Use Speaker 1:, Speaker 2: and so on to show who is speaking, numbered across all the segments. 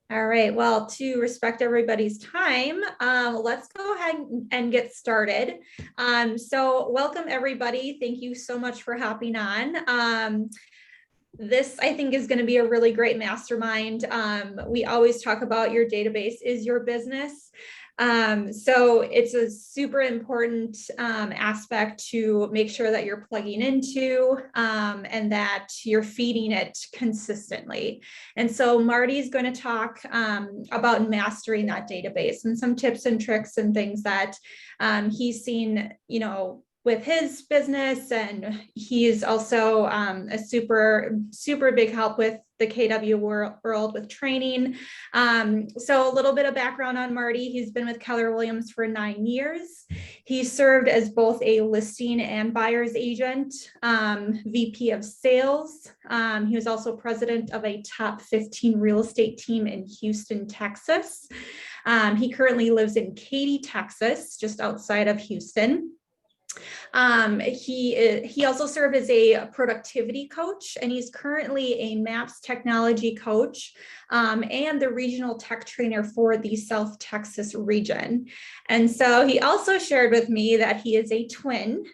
Speaker 1: All right, well, to respect everybody's time, let's go ahead and get started. So welcome everybody. Thank you so much for hopping on. This, I think, is going to be a really great mastermind. We always talk about your database is your business. So it's a super important aspect to make sure that you're plugging into and that you're feeding it consistently. And so Marty's going to talk about mastering that database and some tips and tricks and things that he's seen, with his business, and he's also a super big help with the KW world with training. So a little bit of background on Marty. He's been with Keller Williams for 9 years. He served as both a listing and buyer's agent, VP of sales. He was also president of a top 15 real estate team in Houston, Texas. He currently lives in Katy, Texas, just outside of Houston. He also served as a productivity coach, and he's currently a MAPS technology coach and the regional tech trainer for the South Texas region. And so he also shared with me that he is a twin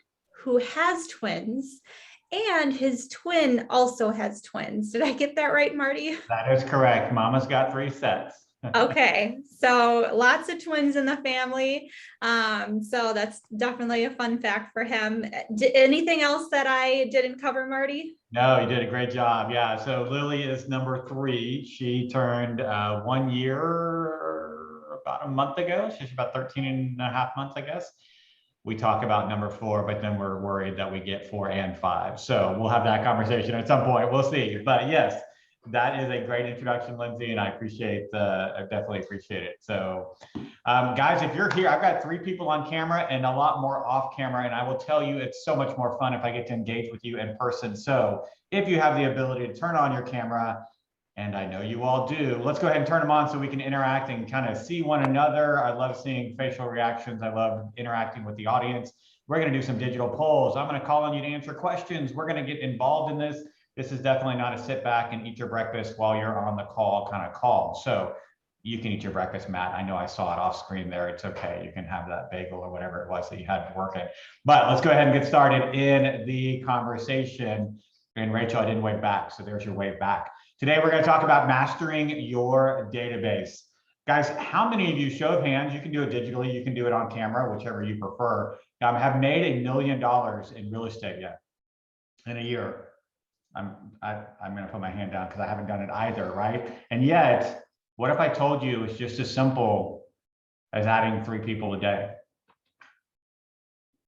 Speaker 1: who has twins, and his twin also has twins. Did I get that right, Marty?
Speaker 2: That is correct. Mama's got 3 sets.
Speaker 1: Okay, so lots of twins in the family. So that's definitely a fun fact for him. Anything else that I didn't cover, Marty?
Speaker 2: No, you did a great job. Yeah. So Lily is number 3. She turned 1 year about a month ago. She's about 13 and a half months, I guess. We talk about number 4, but then we're worried that we get 4 and 5. So we'll have that conversation at some point. We'll see. But yes, that is a great introduction, Lindsay, and I definitely appreciate it. So guys, if you're here, I've got 3 people on camera and a lot more off camera, and I will tell you it's so much more fun if I get to engage with you in person. So if you have the ability to turn on your camera, and I know you all do, let's go ahead and turn them on so we can interact and kind of see one another. I love seeing facial reactions. I love interacting with the audience. We're going to do some digital polls. I'm going to call on you to answer questions. We're going to get involved in this. This is definitely not a sit back and eat your breakfast while you're on the call kind of call. So you can eat your breakfast, Matt. I know I saw it off screen there. It's okay. You can have that bagel or whatever it was that you had working. But let's go ahead and get started in the conversation. And Rachel, I didn't wave back, so there's your wave back. Today, we're going to talk about mastering your database. Guys, how many of you, show of hands, you can do it digitally, you can do it on camera, whichever you prefer, have made $1 million in real estate yet in a year? I'm going to put my hand down because I haven't done it either, right? And yet, what if I told you it's just as simple as adding 3 people a day?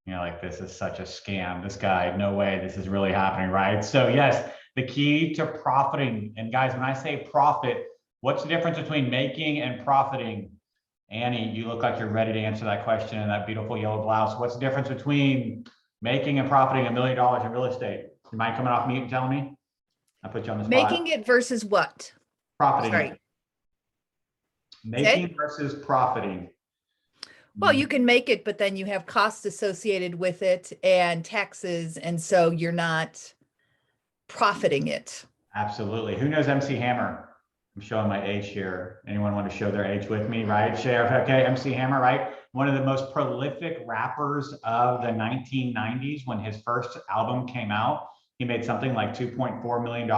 Speaker 2: Like, this is such a scam. This guy, no way, this is really happening, right? So yes, the key to profiting, and guys, when I say profit, what's the difference between making and profiting? Annie, you look like you're ready to answer that question in that beautiful yellow blouse. What's the difference between making and profiting $1 million in real estate? You mind coming off mute and telling me? I put you on the spot.
Speaker 3: Making it versus what?
Speaker 2: Profiting.
Speaker 3: Sorry.
Speaker 2: Making versus profiting.
Speaker 3: Well, you can make it, but then you have costs associated with it and taxes, and so you're not profiting it.
Speaker 2: Absolutely. Who knows MC Hammer? I'm showing my age here. Anyone want to show their age with me, right? Sheriff, okay, MC Hammer, right? One of the most prolific rappers of the 1990s. When his first album came out, he made something like $2.4 million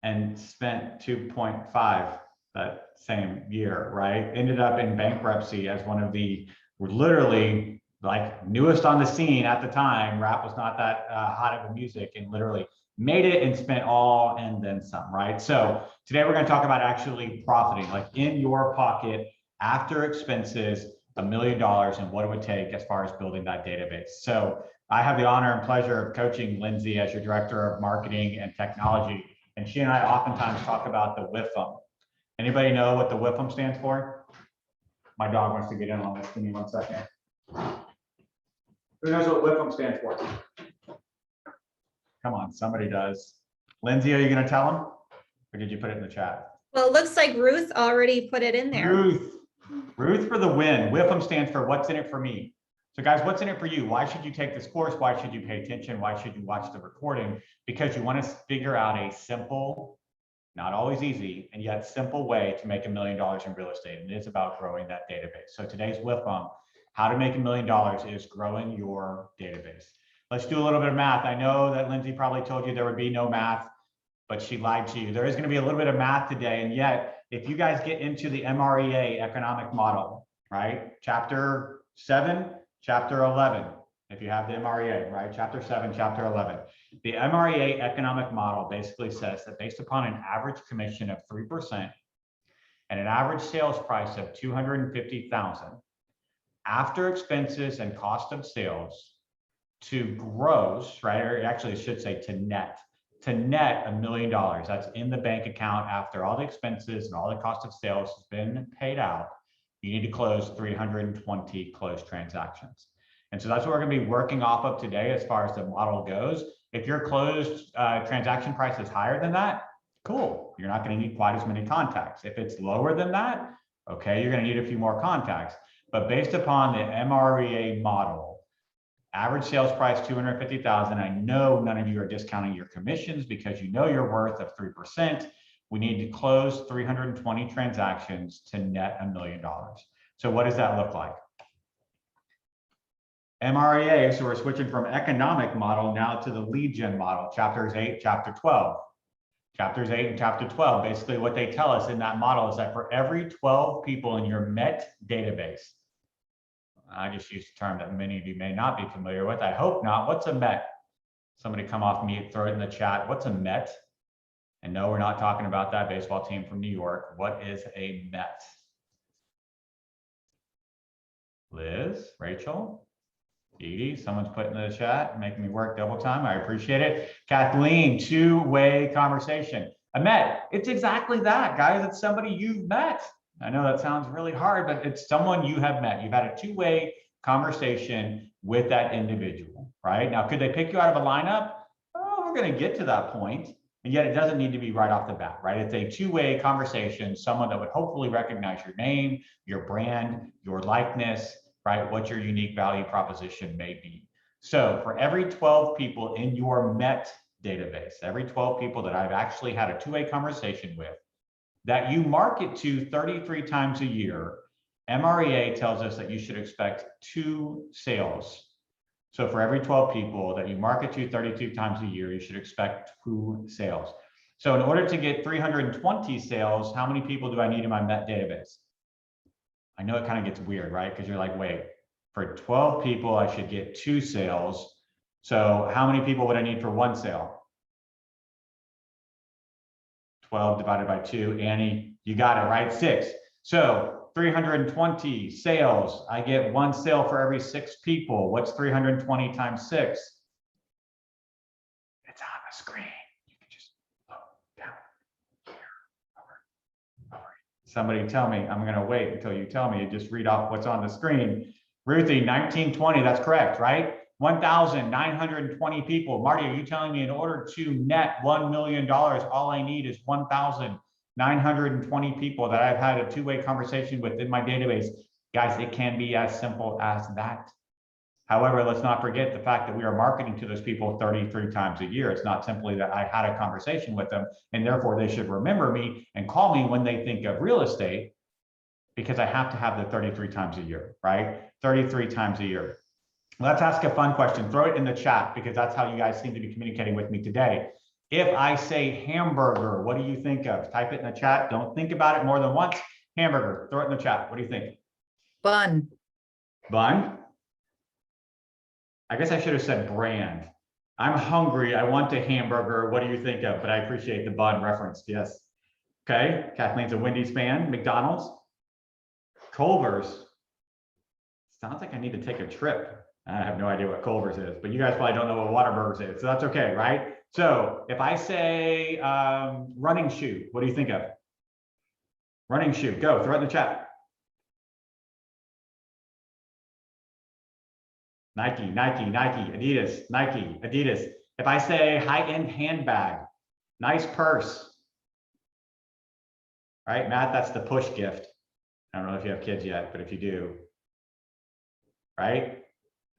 Speaker 2: and spent 2.5 that same year, right? Ended up in bankruptcy as one of the literally like newest on the scene at the time. Rap was not that hot of a music, and literally made it and spent all and then some, right? So today we're going to talk about actually profiting, like in your pocket after expenses, $1 million, and what it would take as far as building that database. So I have the honor and pleasure of coaching Lindsay as your director of marketing and technology, and she and I oftentimes talk about the WIFM. Anybody know what the WIFM stands for? My dog wants to get in on this. Give me 1 second. Who knows what WIFM stands for? Come on, somebody does. Lindsay, are you going to tell them? Or did you put it in the chat?
Speaker 1: Well, it looks like Ruth already put it in there.
Speaker 2: Ruth for the win. WIFM stands for what's in it for me. So guys, what's in it for you? Why should you take this course? Why should you pay attention? Why should you watch the recording? Because you want to figure out a simple not always easy, and yet simple way to make $1 million in real estate. And it's about growing that database. So today's WIFM, how to make $1 million is growing your database. Let's do a little bit of math. I know that Lindsay probably told you there would be no math, but she lied to you. There is going to be a little bit of math today. And yet, if you guys get into the Mrea economic model, right? Chapter 7, chapter 11, if you have the Mrea, right? Chapter 7, chapter 11. The Mrea economic model basically says that based upon an average commission of 3% and an average sales price of $250,000, after expenses and cost of sales, to gross, right? Or actually, it should say to net $1 million. That's in the bank account after all the expenses and all the cost of sales has been paid out. You need to close 320 closed transactions. And so that's what we're going to be working off of today as far as the model goes. If your closed transaction price is higher than that, cool. You're not going to need quite as many contacts. If it's lower than that, okay, you're going to need a few more contacts. But based upon the Mrea model, average sales price $250,000. I know none of you are discounting your commissions because you know your worth of 3%. We need to close 320 transactions to net $1 million. So what does that look like? Mrea, so we're switching from economic model now to the lead gen model, chapters 8, chapter 12. Chapters 8 and chapter 12, basically what they tell us in that model is that for every 12 people in your MET database, I just used a term that many of you may not be familiar with. I hope not. What's a MET? Somebody come off mute, throw it in the chat. What's a MET? And no, we're not talking about that baseball team from New York. What is a MET? Liz, Rachel, Edie, someone's putting in the chat, making me work double time. I appreciate it. Kathleen, two-way conversation. A MET, it's exactly that, guys. It's somebody you've met. I know that sounds really hard, but it's someone you have met. You've had a two-way conversation with that individual, right? Now, could they pick you out of a lineup? Oh, we're going to get to that point. And yet it doesn't need to be right off the bat, right? It's a two-way conversation, someone that would hopefully recognize your name, your brand, your likeness, right? What your unique value proposition may be. So for every 12 people in your MET database, every 12 people that I've actually had a two-way conversation with, that you market to 33 times a year, Mrea tells us that you should expect 2 sales. So for every 12 people that you market to 32 times a year, you should expect 2 sales. So in order to get 320 sales, how many people do I need in my MET database? I know it kind of gets weird, right? Because you're like, wait, for 12 people, I should get 2 sales. So how many people would I need for 1 sale? 12 divided by 2, Annie, you got it, right? 6. So 320 sales, I get 1 sale for every 6 people. What's 320 times 6? It's on the screen. You can just look down here, over. Somebody tell me, I'm gonna wait until you tell me, just read off what's on the screen. Ruthie, 1920, that's correct, right? 1,920 people. Marty, are you telling me in order to net $1 million, all I need is 1,920 people that I've had a two-way conversation with in my database? Guys, it can be as simple as that. However, let's not forget the fact that we are marketing to those people 33 times a year. It's not simply that I had a conversation with them and therefore they should remember me and call me when they think of real estate, because I have to have the 33 times a year, right? 33 times a year. Let's ask a fun question. Throw it in the chat because that's how you guys seem to be communicating with me today. If I say hamburger, what do you think of? Type it in the chat. Don't think about it more than once. Hamburger, throw it in the chat. What do you think?
Speaker 3: Bun.
Speaker 2: Bun? I guess I should have said brand. I'm hungry. I want a hamburger. What do you think of? But I appreciate the bun reference. Yes. Okay. Kathleen's a Wendy's fan. McDonald's. Culver's. Sounds like I need to take a trip. I have no idea what Culver's is, but you guys probably don't know what Whataburger's is, so that's okay, right? So if I say running shoe, what do you think of? Running shoe, go, throw it in the chat. Nike, Nike, Nike, Adidas, Nike, Adidas. If I say high-end handbag, nice purse, right? Matt, that's the push gift. I don't know if you have kids yet, but if you do, right?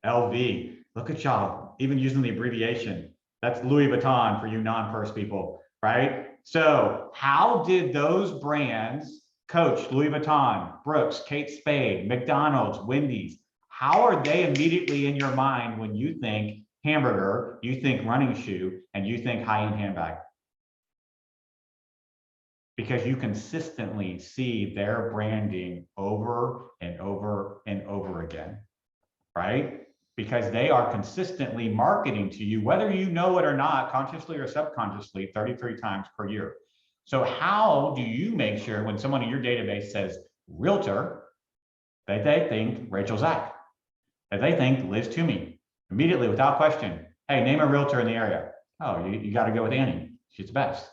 Speaker 2: LV, look at y'all, even using the abbreviation. That's Louis Vuitton for you non-purse people, right? So how did those brands, Coach, Louis Vuitton, Brooks, Kate Spade, McDonald's, Wendy's, how are they immediately in your mind when you think hamburger, you think running shoe, and you think high-end handbag? Because you consistently see their branding over and over and over again, right? Because they are consistently marketing to you, whether you know it or not, consciously or subconsciously, 33 times per year. So how do you make sure when someone in your database says realtor, that they think Rachel Zach, that they think Liz Toomey, immediately without question? Hey, name a realtor in the area. Oh, you got to go with Annie. She's the best,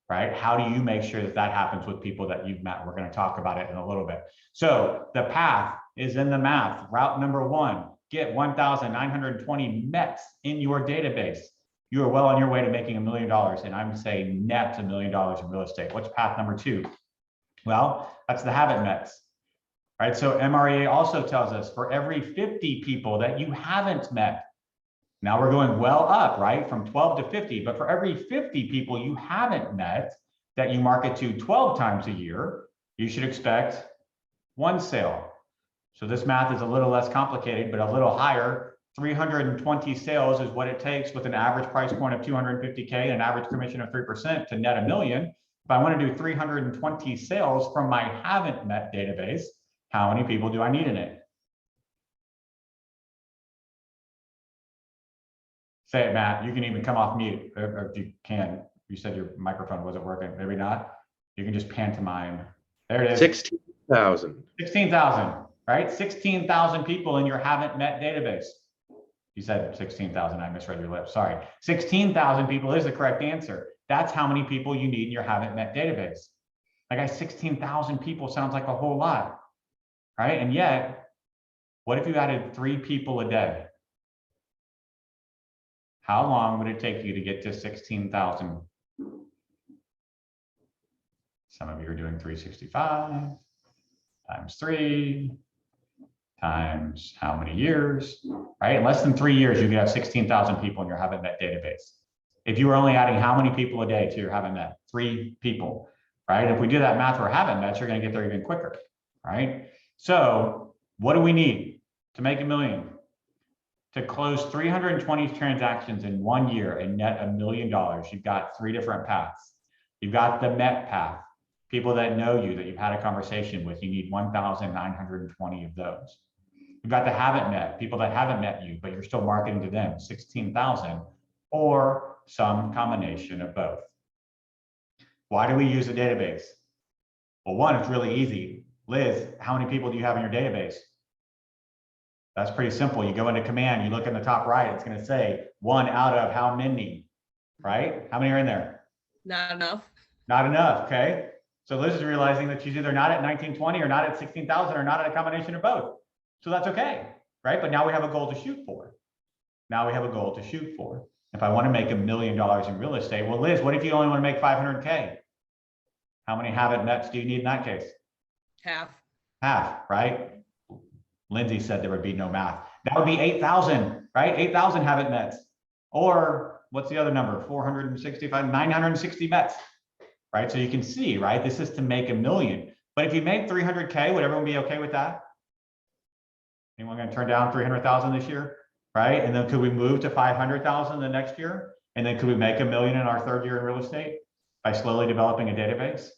Speaker 2: right? How do you make sure that that happens with people that you've met? We're going to talk about it in a little bit. So the path is in the math. Route number 1. Get 1,920 METs in your database. You are well on your way to making $1 million, and I'm saying net $1 million in real estate. What's path number 2? Well, that's the habit METs, right? So MREA also tells us for every 50 people that you haven't met, now we're going well up, right? From 12 to 50, but for every 50 people you haven't met that you market to 12 times a year, you should expect 1 sale. So this math is a little less complicated, but a little higher. 320 sales is what it takes with an average price point of 250K and an average commission of 3% to net $1 million. If I want to do 320 sales from my haven't met database, how many people do I need in it? Say it, Matt. You can even come off mute, or if you can. You said your microphone wasn't working. Maybe not. You can just pantomime. There it is.
Speaker 4: 16,000.
Speaker 2: 16,000. Right? 16,000 people in your haven't met database. You said 16,000. I misread your lips. Sorry. 16,000 people is the correct answer. That's how many people you need in your haven't met database. Like, 16,000 people sounds like a whole lot, right? And yet, what if you added 3 people a day? How long would it take you to get to 16,000? Some of you are doing 365 times 3. Times how many years, right? In less than 3 years, you could have 16,000 people in your haven't met database. If you were only adding how many people a day to your haven't met? 3 people, right? If we do that math for haven't met, you're going to get there even quicker, right? So what do we need to make $1 million? To close 320 transactions in 1 year and net $1 million, you've got 3 different paths. You've got the MET path, people that know you, that you've had a conversation with. You need 1,920 of those. You've got the haven't met, people that haven't met you, but you're still marketing to them, 16,000, or some combination of both. Why do we use a database? Well, one, it's really easy. Liz, how many people do you have in your database? That's pretty simple. You go into command, you look in the top right, it's going to say 1 out of how many, right? How many are in there?
Speaker 5: Not enough.
Speaker 2: Not enough, okay? So Liz is realizing that she's either not at 1920 or not at 16,000 or not at a combination of both. So that's okay, right? But now we have a goal to shoot for. Now we have a goal to shoot for. If I want to make $1 million in real estate, well, Liz, what if you only want to make 500K? How many haven't mets do you need in that case?
Speaker 5: Half.
Speaker 2: Half, right? Lindsay said there would be no math. That would be 8,000, right? 8,000 haven't mets. Or what's the other number? 465, 960 mets, right? So you can see, right? This is to make $1 million. But if you made 300K, would everyone be okay with that? Anyone going to turn down 300,000 this year, right? And then could we move to 500,000 the next year? And then could we make $1 million in our 3rd year in real estate by slowly developing a database,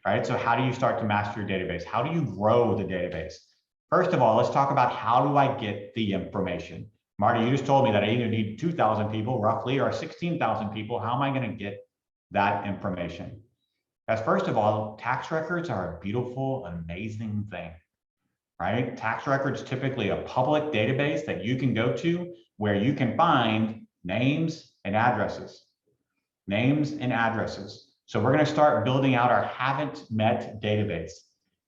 Speaker 2: right? So how do you start to master your database? How do you grow the database? First of all, let's talk about how do I get the information? Marty, you just told me that I either need 2,000 people roughly or 16,000 people. How am I going to get that information? As first of all, tax records are a beautiful, amazing thing, right? Tax records typically a public database that you can go to where you can find names and addresses. Names and addresses. So we're going to start building out our haven't met database.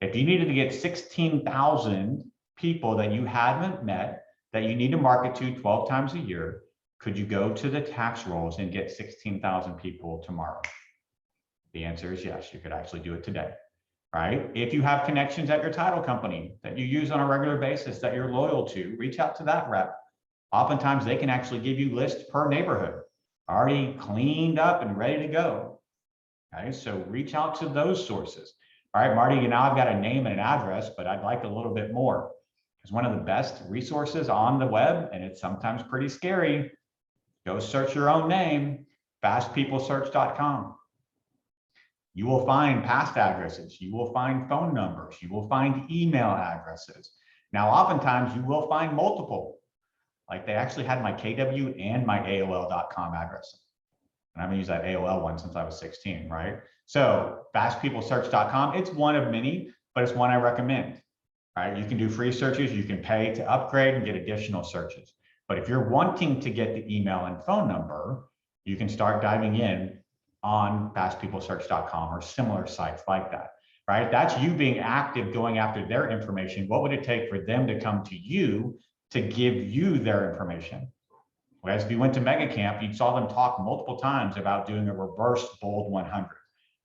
Speaker 2: If you needed to get 16,000 people that you haven't met, that you need to market to 12 times a year, could you go to the tax rolls and get 16,000 people tomorrow? The answer is yes, you could actually do it today, right? If you have connections at your title company that you use on a regular basis that you're loyal to, reach out to that rep. Oftentimes they can actually give you lists per neighborhood, already cleaned up and ready to go. Okay, so reach out to those sources. All right, Marty, now I've got a name and an address, but I'd like a little bit more. Because one of the best resources on the web, and it's sometimes pretty scary, go search your own name, fastpeoplesearch.com. You will find past addresses, you will find phone numbers, you will find email addresses. Now, oftentimes you will find multiple. Like they actually had my KW and my AOL.com address. And I haven't used that AOL one since I was 16, right? So fastpeoplesearch.com, it's one of many, but it's one I recommend, right? You can do free searches, you can pay to upgrade and get additional searches. But if you're wanting to get the email and phone number, you can start diving in on fastpeoplesearch.com or similar sites like that, right? That's you being active, going after their information. What would it take for them to come to you to give you their information? Whereas if you went to Mega Camp, you saw them talk multiple times about doing a reverse bold 100,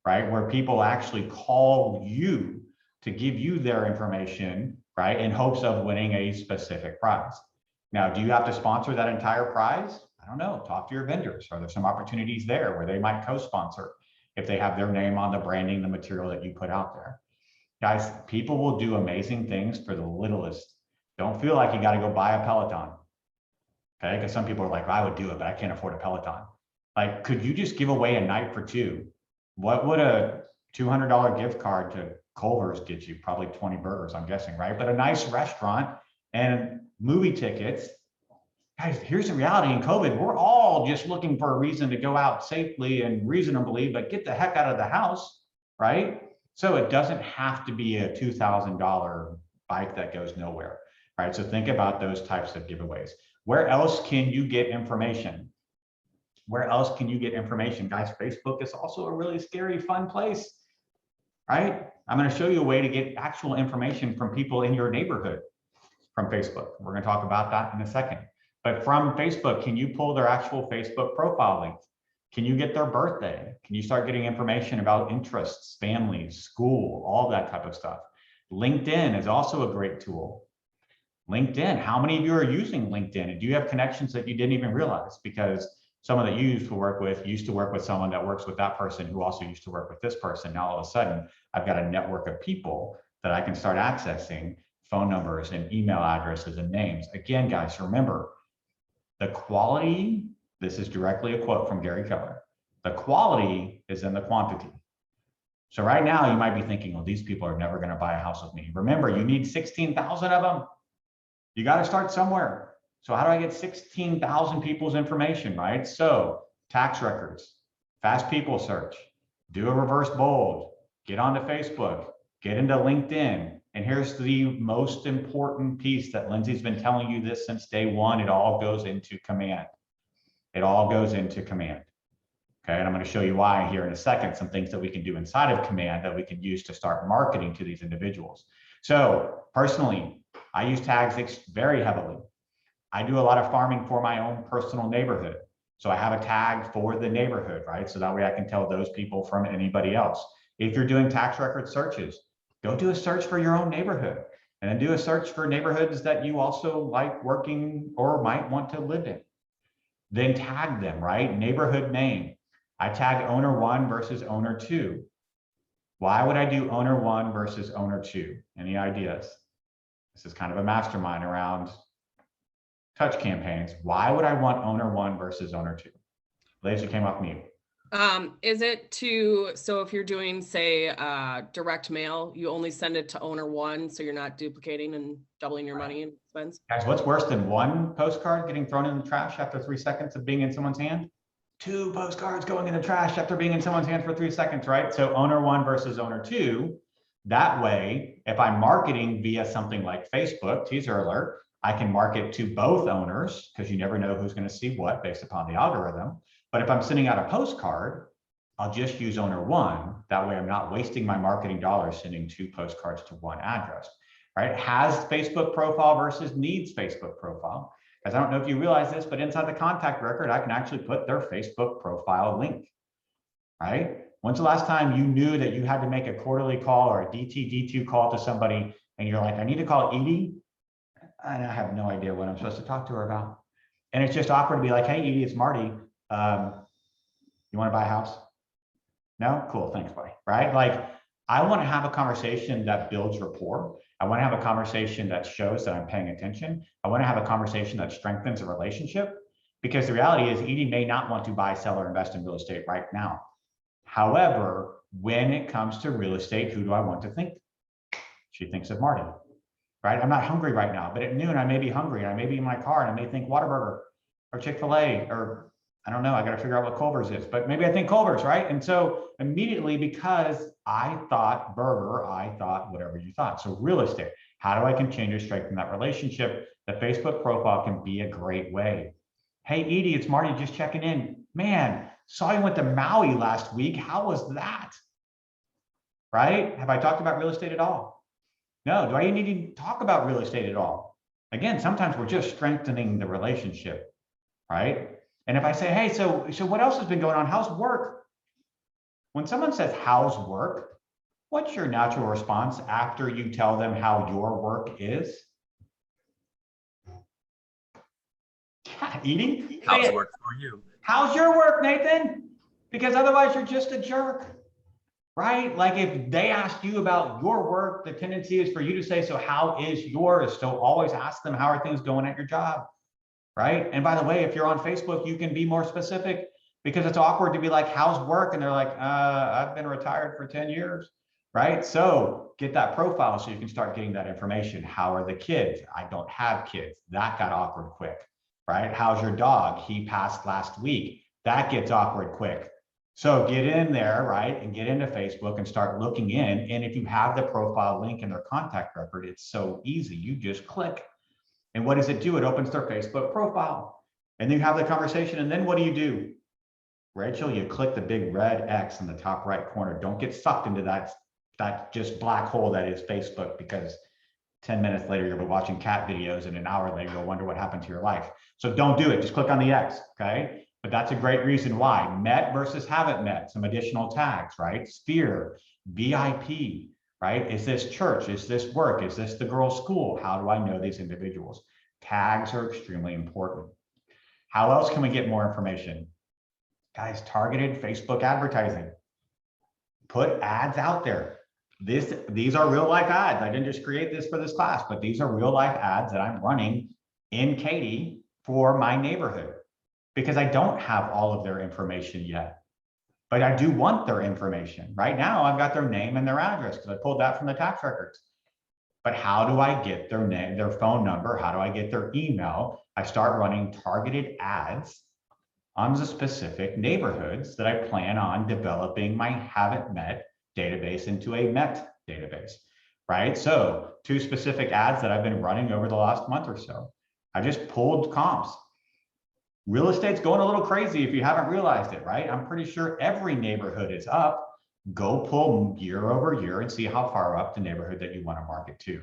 Speaker 2: right? Where people actually call you to give you their information, right? In hopes of winning a specific prize. Now, do you have to sponsor that entire prize? I don't know, talk to your vendors. Are there some opportunities there where they might co-sponsor if they have their name on the branding, the material that you put out there? Guys, people will do amazing things for the littlest. Don't feel like you got to go buy a Peloton. Okay, because some people are like, I would do it, but I can't afford a Peloton. Like, could you just give away a night for two? What would a $200 gift card to Culver's get you? Probably 20 burgers, I'm guessing, right? But a nice restaurant and movie tickets. Guys, here's the reality in COVID. We're all just looking for a reason to go out safely and reasonably, but get the heck out of the house, right? So it doesn't have to be a $2,000 bike that goes nowhere, right? So think about those types of giveaways. Where else can you get information? Where else can you get information? Guys, Facebook is also a really scary, fun place, right? I'm going to show you a way to get actual information from people in your neighborhood from Facebook. We're going to talk about that in a second. But from Facebook, can you pull their actual Facebook profile link? Can you get their birthday? Can you start getting information about interests, families, school, all that type of stuff? LinkedIn is also a great tool. LinkedIn, how many of you are using LinkedIn? And do you have connections that you didn't even realize? Because someone that you used to work with someone that works with that person who also used to work with this person. Now all of a sudden, I've got a network of people that I can start accessing phone numbers and email addresses and names. Again, guys, remember, the quality, this is directly a quote from Gary Keller, the quality is in the quantity. So right now you might be thinking, well, these people are never going to buy a house with me. Remember, you need 16,000 of them. You got to start somewhere. So how do I get 16,000 people's information, right? So tax records, fast people search, do a reverse bold, get onto Facebook, get into LinkedIn. And here's the most important piece that Lindsay's been telling you this since day one. It all goes into command. It all goes into command. Okay, and I'm going to show you why here in a second, some things that we can do inside of command that we can use to start marketing to these individuals. So personally, I use tags very heavily. I do a lot of farming for my own personal neighborhood. So I have a tag for the neighborhood, right? So that way I can tell those people from anybody else. If you're doing tax record searches, go do a search for your own neighborhood and then do a search for neighborhoods that you also like working or might want to live in. Then tag them, right? Neighborhood name. I tag owner 1 versus owner 2. Why would I do owner 1 versus owner 2? Any ideas? This is kind of a mastermind around touch campaigns. Why would I want owner 1 versus owner 2? Laser came off mute.
Speaker 5: Is it so if you're doing, say, direct mail, you only send it to owner 1, so you're not duplicating and doubling your money and expense?
Speaker 2: Guys, what's worse than one postcard getting thrown in the trash after 3 seconds of being in someone's hand? 2 postcards going in the trash after being in someone's hand for 3 seconds, right? So owner 1 versus owner 2. That way, if I'm marketing via something like Facebook, teaser alert, I can market to both owners because you never know who's going to see what based upon the algorithm. But if I'm sending out a postcard, I'll just use owner 1. That way I'm not wasting my marketing dollars sending 2 postcards to one address, right? Has Facebook profile versus needs Facebook profile. Because I don't know if you realize this, but inside the contact record, I can actually put their Facebook profile link, right? When's the last time you knew that you had to make a quarterly call or a DT-D2 call to somebody and you're like, I need to call Edie? And I have no idea what I'm supposed to talk to her about. And it's just awkward to be like, hey, Edie, it's Marty. You want to buy a house? No? Cool, thanks, buddy, right? Like, I want to have a conversation that builds rapport. I want to have a conversation that shows that I'm paying attention. I want to have a conversation that strengthens a relationship, because the reality is Edie may not want to buy, sell, or invest in real estate right now. However, when it comes to real estate, who do I want to think? She thinks of Marty, right? I'm not hungry right now, but at noon I may be hungry. I may be in my car and I may think Whataburger or Chick-fil-A, or I don't know, I got to figure out what Culver's is, but maybe I think Culver's, right? And so immediately, because I thought burger, I thought whatever you thought. So real estate, how do I continue to strengthen that relationship? The Facebook profile can be a great way. Hey, Edie, it's Marty just checking in. Man, saw you went to Maui last week. How was that? Right? Have I talked about real estate at all? No. Do I need to talk about real estate at all? Again, sometimes we're just strengthening the relationship, right? And if I say, hey, so what else has been going on? How's work? When someone says, how's work? What's your natural response after you tell them how your work is? Yeah, eating?
Speaker 4: How's work for you?
Speaker 2: How's your work, Nathan? Because otherwise you're just a jerk, right? Like, if they ask you about your work, the tendency is for you to say, so how is yours? So always ask them, how are things going at your job, right? And by the way, if you're on Facebook, you can be more specific, because it's awkward to be like, how's work? And they're like, I've been retired for 10 years, right? So get that profile so you can start getting that information. How are the kids? I don't have kids. That got awkward quick, right? How's your dog? He passed last week. That gets awkward quick. So get in there, right? And get into Facebook and start looking in. And if you have the profile link in their contact record, it's so easy. You just click. And what does it do? It opens their Facebook profile. And then you have the conversation. And then what do? Rachel, you click the big red X in the top right corner. Don't get sucked into that just black hole that is Facebook, because 10 minutes later, you'll be watching cat videos, and an hour later, you'll wonder what happened to your life. So don't do it. Just click on the X, okay? But that's a great reason why. Met versus haven't met, some additional tags, right? Sphere, VIP, right? Is this church? Is this work? Is this the girls' school? How do I know these individuals? Tags are extremely important. How else can we get more information? Guys, targeted Facebook advertising. Put ads out there. These are real life ads. I didn't just create this for this class, but these are real life ads that I'm running in Katy for my neighborhood, because I don't have all of their information yet, but I do want their information. Right now, I've got their name and their address because I pulled that from the tax records. But how do I get their name, their phone number? How do I get their email? I start running targeted ads on the specific neighborhoods that I plan on developing my haven't met database into a met database, right? So 2 specific ads that I've been running over the last month or so. I just pulled comps. Real estate's going a little crazy if you haven't realized it, right? I'm pretty sure every neighborhood is up. Go pull year over year and see how far up the neighborhood that you want to market to.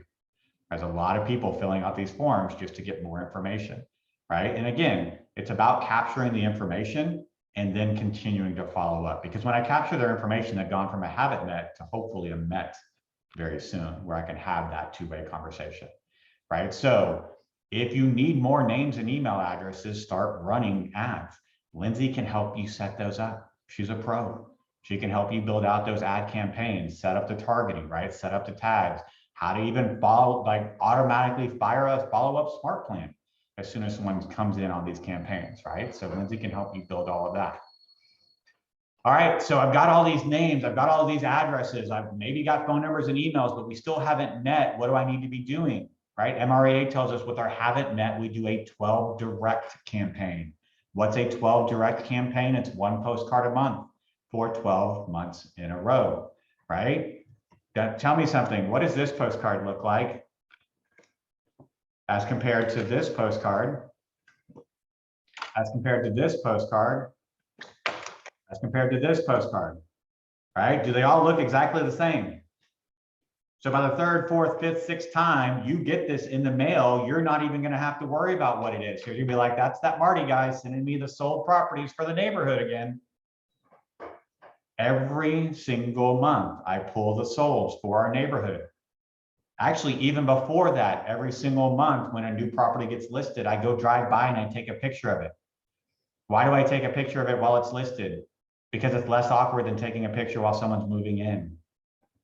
Speaker 2: There's a lot of people filling out these forms just to get more information, right? And again, it's about capturing the information and then continuing to follow up. Because when I capture their information, they've gone from a haven't met to hopefully a met very soon, where I can have that 2-way conversation, right? So if you need more names and email addresses, start running ads. Lindsay can help you set those up. She's a pro. She can help you build out those ad campaigns, set up the targeting, right? Set up the tags, how to even follow, like automatically fire a follow-up smart plan as soon as someone comes in on these campaigns, right? So Lindsay can help you build all of that. All right, so I've got all these names, I've got all of these addresses, I've maybe got phone numbers and emails, but we still haven't met. What do I need to be doing, right? MREA tells us with our haven't met, we do a 12 direct campaign. What's a 12 direct campaign? It's 1 postcard a month for 12 months in a row, right? Tell me something, what does this postcard look like as compared to this postcard, as compared to this postcard, as compared to this postcard, right? Do they all look exactly the same? So by the 3rd, 4th, 5th, 6th time you get this in the mail, you're not even gonna have to worry about what it is. You're gonna be like, that's that Marty guy sending me the sold properties for the neighborhood again. Every single month, I pull the solds for our neighborhood. Actually, even before that, every single month when a new property gets listed, I go drive by and I take a picture of it. Why do I take a picture of it while it's listed? because it's less awkward than taking a picture while someone's moving in.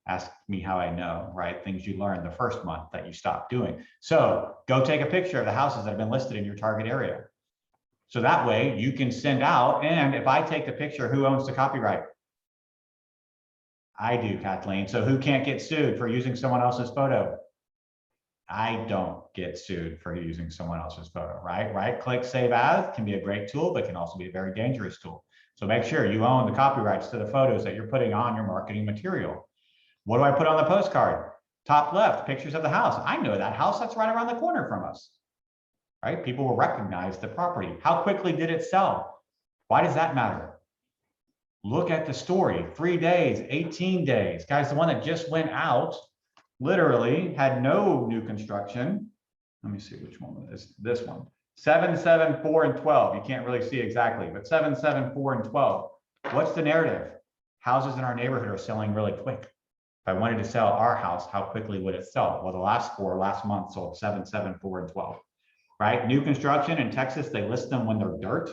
Speaker 2: Ask me how I know, right? Things you learned the first month that you stopped doing. So go take a picture of the houses that have been listed in your target area. So that way you can send out, and if I take the picture, who owns the copyright? I do, Kathleen. So who can't get sued for using someone else's photo? I don't get sued for using someone else's photo, right? Right-click Save As can be a great tool, but can also be a very dangerous tool. So make sure you own the copyrights to the photos that you're putting on your marketing material. What do I put on the postcard? Top left, pictures of the house. I know that house, that's right around the corner from us, right? People will recognize the property. How quickly did it sell? Why does that matter? Look at the story, 3 days, 18 days. Guys, the one that just went out literally had no new construction. Let me see which one it is. This one, 7, 7, 4, and 12. You can't really see exactly, but 7, 7, 4, and 12. What's the narrative? Houses in our neighborhood are selling really quick. If I wanted to sell our house, how quickly would it sell? Well, the last month sold 7, 7, 4, and 12, right? New construction in Texas, they list them when they're dirt.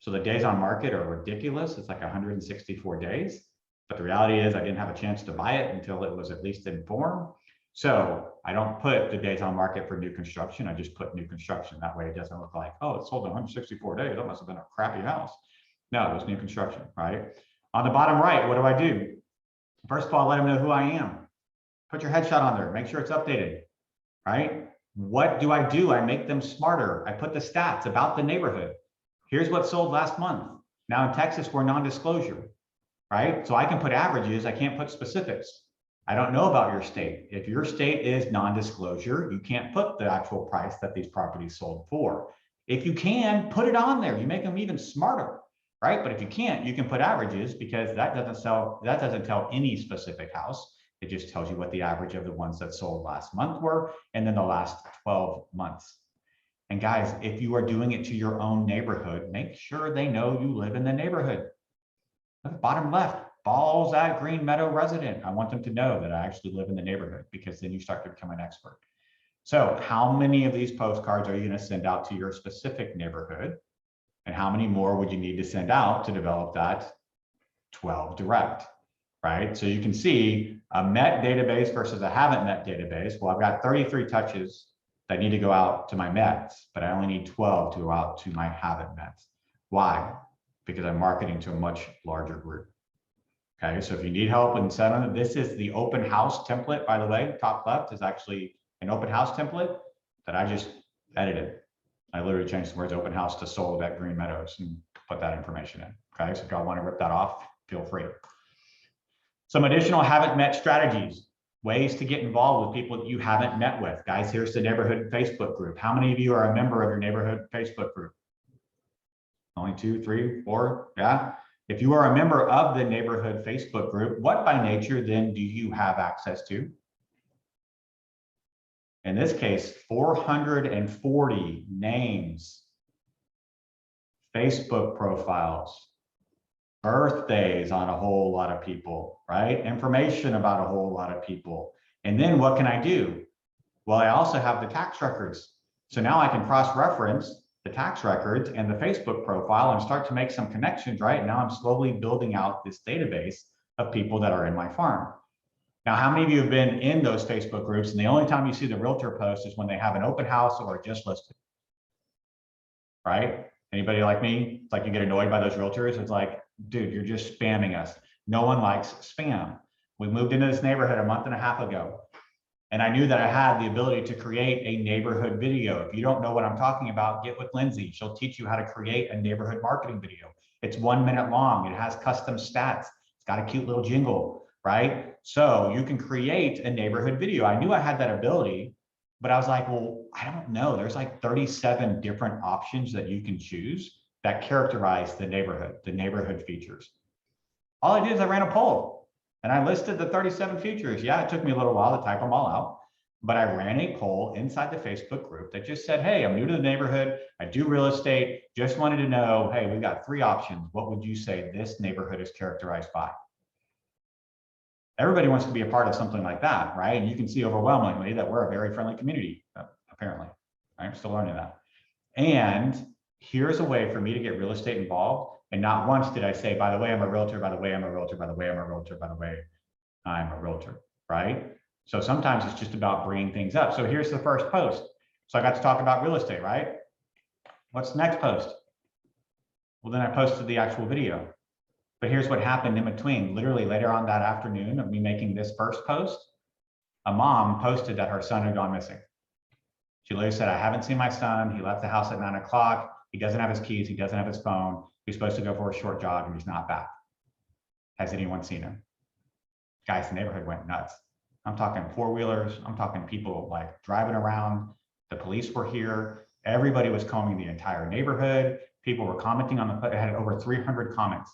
Speaker 2: So the days on market are ridiculous. It's like 164 days. But the reality is I didn't have a chance to buy it until it was at least in form. So I don't put the days on market for new construction. I just put new construction. That way it doesn't look like, oh, it sold in 164 days. That must have been a crappy house. No, it was new construction, right? On the bottom right, what do? First of all, let them know who I am. Put your headshot on there. Make sure it's updated, right? What do? I make them smarter. I put the stats about the neighborhood. Here's what sold last month. Now in Texas, we're non-disclosure, right? So I can put averages. I can't put specifics. I don't know about your state. If your state is non-disclosure, you can't put the actual price that these properties sold for. If you can, put it on there. You make them even smarter, right? But if you can't, you can put averages, because that doesn't tell any specific house. It just tells you what the average of the ones that sold last month were, and then the last 12 months. And guys, if you are doing it to your own neighborhood, make sure they know you live in the neighborhood. Bottom left, Balls at Green Meadow resident. I want them to know that I actually live in the neighborhood, because then you start to become an expert. So how many of these postcards are you going to send out to your specific neighborhood? And how many more would you need to send out to develop that 12 direct, right? So you can see a met database versus a haven't met database. Well, I've got 33 touches that need to go out to my mets, but I only need 12 to go out to my haven't mets. Why? Because I'm marketing to a much larger group. Okay, so if you need help in setting, this is the open house template, by the way. Top left is actually an open house template that I just edited. I literally changed the words open house to sold at Green Meadows and put that information in. Okay, so if y'all want to rip that off, feel free. Some additional haven't met strategies, ways to get involved with people that you haven't met with. Guys, here's the neighborhood Facebook group. How many of you are a member of your neighborhood Facebook group? Only 2, 3, 4, yeah. If you are a member of the neighborhood Facebook group, what by nature then do you have access to? In this case, 440 names, Facebook profiles, birthdays on a whole lot of people, right? Information about a whole lot of people. And then what can I do? Well, I also have the tax records. So now I can cross-reference the tax records and the Facebook profile and start to make some connections, right? Now I'm slowly building out this database of people that are in my farm. Now, how many of you have been in those Facebook groups and the only time you see the realtor post is when they have an open house or just listed, right? Anybody like me? It's like you get annoyed by those realtors. It's like, dude, you're just spamming us. No one likes spam. We moved into this neighborhood a month and a half ago. And I knew that I had the ability to create a neighborhood video. If you don't know what I'm talking about, get with Lindsay. She'll teach you how to create a neighborhood marketing video. It's 1 minute long. It has custom stats. It's got a cute little jingle, right? So you can create a neighborhood video. I knew I had that ability, but I was like, well, I don't know. There's like 37 different options that you can choose that characterize the neighborhood features. All I did is I ran a poll. And I listed the 37 features. Yeah, it took me a little while to type them all out, but I ran a poll inside the Facebook group that just said, hey, I'm new to the neighborhood. I do real estate. Just wanted to know, hey, we've got 3 options. What would you say this neighborhood is characterized by? Everybody wants to be a part of something like that, right? And you can see overwhelmingly that we're a very friendly community, apparently. I'm still learning that. And here's a way for me to get real estate involved And not once did I say, by the way, I'm a realtor, by the way, I'm a realtor, by the way, I'm a realtor, by the way, I'm a realtor, right? So sometimes it's just about bringing things up. So here's the first post. So I got to talk about real estate, right? What's the next post? Well, then I posted the actual video. But here's what happened in between. Literally later on that afternoon of me making this first post, a mom posted that her son had gone missing. She literally said, I haven't seen my son. He left the house at 9 o'clock. He doesn't have his keys. He doesn't have his phone. He's supposed to go for a short jog and he's not back. Has anyone seen him? Guys, the neighborhood went nuts. I'm talking four-wheelers. I'm talking people like driving around. The police were here. Everybody was combing the entire neighborhood. People were commenting on the, it had over 300 comments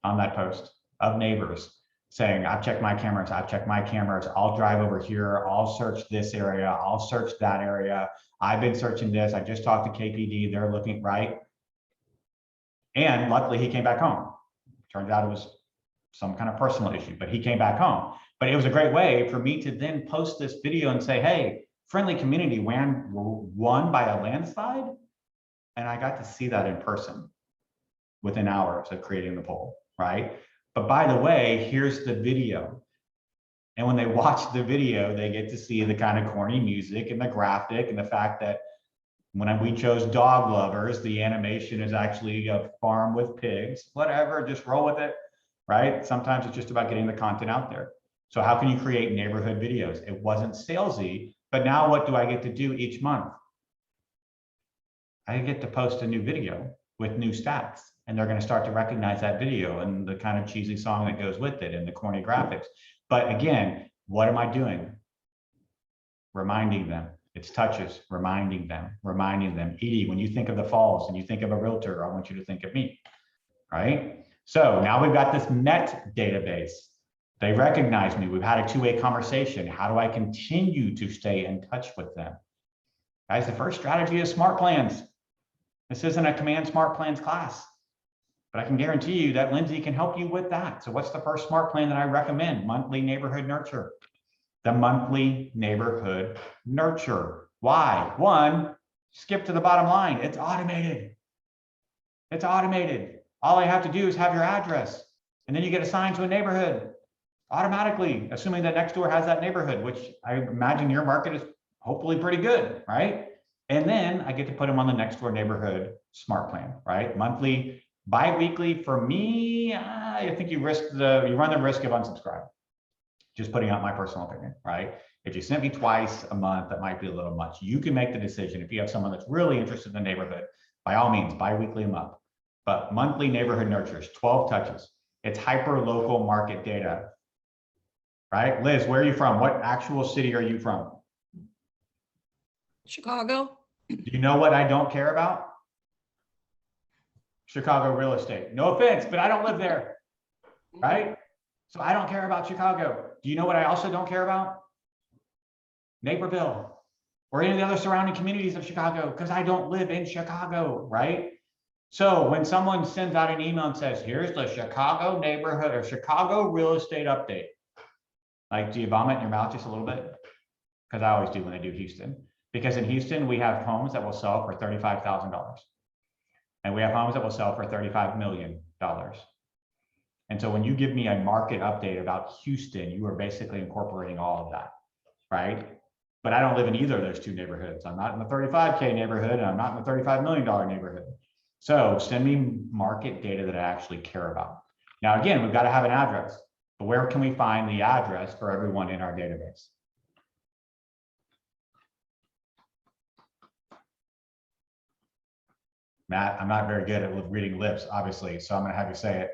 Speaker 2: on that post of neighbors saying, I've checked my cameras, I've checked my cameras, I'll drive over here, I'll search this area, I'll search that area. I've been searching this. I just talked to KPD, they're looking right. And luckily he came back home. Turns out it was some kind of personal issue, but he came back home. But it was a great way for me to then post this video and say, hey, friendly community won by a landslide. And I got to see that in person within hours of creating the poll, right? But by the way, here's the video. And when they watch the video, they get to see the kind of corny music and the graphic and the fact that when we chose dog lovers, the animation is actually a farm with pigs, whatever, just roll with it, right? Sometimes it's just about getting the content out there. So how can you create neighborhood videos? It wasn't salesy, but now what do I get to do each month? I get to post a new video with new stats, and they're going to start to recognize that video and the kind of cheesy song that goes with it and the corny graphics. But again, what am I doing? Reminding them. It's touches, reminding them. Edie, when you think of the falls and you think of a realtor, I want you to think of me, right? So now we've got this MET database. They recognize me. We've had a two-way conversation. How do I continue to stay in touch with them? Guys, the first strategy is smart plans. This isn't a command smart plans class, but I can guarantee you that Lindsay can help you with that. So what's the first smart plan that I recommend? Monthly neighborhood nurture. The monthly neighborhood nurture. Why? One, skip to the bottom line. It's automated. It's automated. All I have to do is have your address, and then you get assigned to a neighborhood automatically, assuming that next door has that neighborhood, which I imagine your market is hopefully pretty good, right? And then I get to put them on the next door neighborhood smart plan, right? Monthly, bi-weekly. For me, I think you run the risk of unsubscribe. Just putting out my personal opinion, right? If you sent me twice a month, that might be a little much. You can make the decision. If you have someone that's really interested in the neighborhood, by all means, bi-weekly a month. But monthly neighborhood nurtures, 12 touches. It's hyper local market data, right? Liz, where are you from? What actual city are you from?
Speaker 5: Chicago.
Speaker 2: Do you know what I don't care about? Chicago real estate. No offense, but I don't live there, right? So I don't care about Chicago. Do you know what I also don't care about? Naperville or any of the other surrounding communities of Chicago, because I don't live in Chicago, right? So when someone sends out an email and says, here's the Chicago neighborhood or Chicago real estate update, like, do you vomit in your mouth just a little bit? Because I always do when I do Houston. Because in Houston, we have homes that will sell for $35,000. And we have homes that will sell for $35 million. And so when you give me a market update about Houston, you are basically incorporating all of that, right? But I don't live in either of those two neighborhoods. I'm not in the 35K neighborhood, and I'm not in the $35 million neighborhood. So send me market data that I actually care about. Now, again, we've got to have an address, but where can we find the address for everyone in our database? Matt, I'm not very good at reading lips, obviously, so I'm going to have you say it.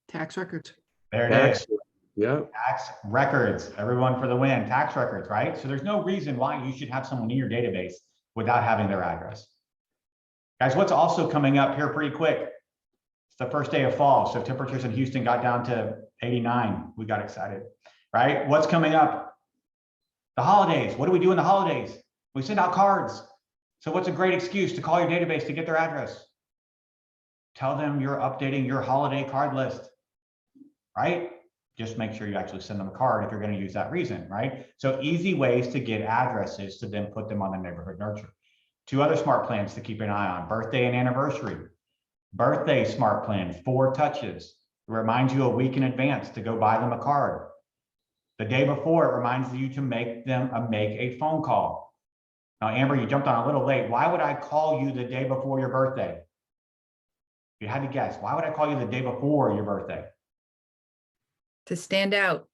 Speaker 4: Tax records.
Speaker 2: There it is.
Speaker 6: Yeah.
Speaker 2: Tax records, everyone for the win. Tax records, right? So there's no reason why you should have someone in your database without having their address. Guys, what's also coming up here pretty quick? It's the first day of fall. So temperatures in Houston got down to 89. We got excited, right? What's coming up? The holidays. What do we do in the holidays? We send out cards. So what's a great excuse to call your database to get their address? Tell them you're updating your holiday card list, right? Just make sure you actually send them a card if you're going to use that reason, right? So easy ways to get addresses to then put them on the neighborhood nurture. Two other smart plans to keep an eye on: birthday and anniversary. Birthday smart plan, 4 touches. It reminds you a week in advance to go buy them a card. The day before, it reminds you to make a phone call. Now, Amber, you jumped on a little late. Why would I call you the day before your birthday? If you had to guess, why would I call you the day before your birthday?
Speaker 3: To stand out.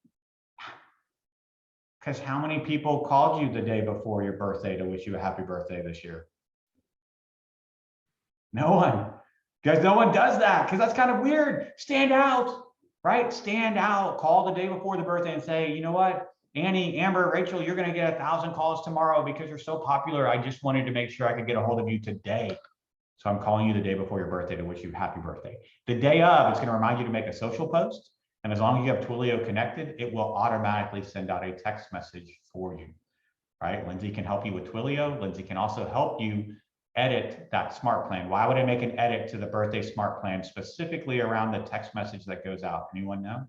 Speaker 2: Because how many people called you the day before your birthday to wish you a happy birthday this year? No one. Because no one does that, because that's kind of weird. Stand out, right? Stand out. Call the day before the birthday and say, you know what, Annie, Amber, Rachel, you're going to get 1,000 calls tomorrow because you're so popular. I just wanted to make sure I could get a hold of you today. So I'm calling you the day before your birthday to wish you happy birthday. The day of, it's going to remind you to make a social post. And as long as you have Twilio connected, it will automatically send out a text message for you, right? Lindsay can help you with Twilio. Lindsay can also help you edit that smart plan. Why would I make an edit to the birthday smart plan specifically around the text message that goes out? Anyone know?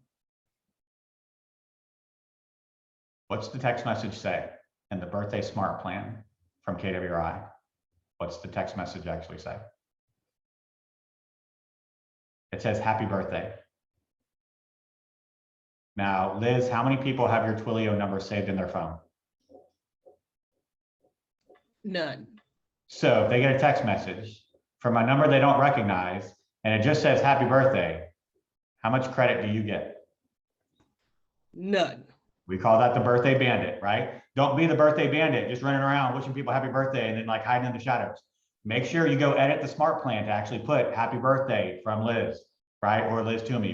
Speaker 2: What's the text message say in the birthday smart plan from KWRI? What's the text message actually say? It says happy birthday. Now, Liz, how many people have your Twilio number saved in their phone?
Speaker 5: None.
Speaker 2: So if they get a text message from a number they don't recognize and it just says happy birthday, how much credit do you get?
Speaker 5: None.
Speaker 2: We call that the birthday bandit, right? Don't be the birthday bandit, just running around wishing people happy birthday and then like hiding in the shadows. Make sure you go edit the smart plan to actually put happy birthday from Liz, right? Or Liz Toomey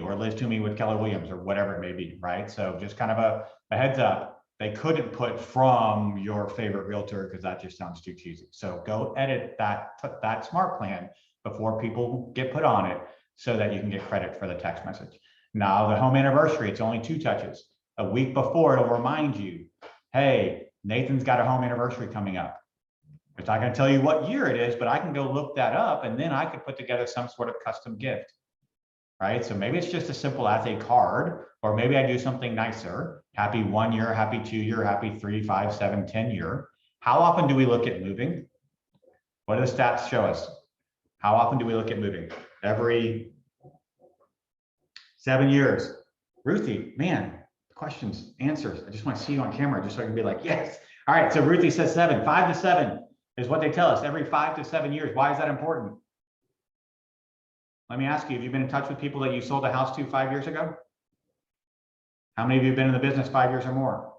Speaker 2: with Keller Williams or whatever it may be, right? So just kind of a heads up. They couldn't put from your favorite realtor because that just sounds too cheesy. So go edit that smart plan before people get put on it so that you can get credit for the text message. Now the home anniversary, it's only 2 touches. A week before, it'll remind you, hey, Nathan's got a home anniversary coming up. It's not going to tell you what year it is, but I can go look that up and then I could put together some sort of custom gift, right? So maybe it's just as simple as a card, or maybe I do something nicer. Happy 1 year, happy 2 year, happy 3, 5, 7, 10 year. How often do we look at moving? What do the stats show us? How often do we look at moving? Every 7 years. Ruthie, man, questions, answers. I just want to see you on camera just so I can be like, yes. All right, so Ruthie says 7. 5 to 7 is what they tell us. Every 5 to 7 years. Why is that important? Let me ask you, have you been in touch with people that you sold a house to 5 years ago? How many of you have been in the business 5 years or more?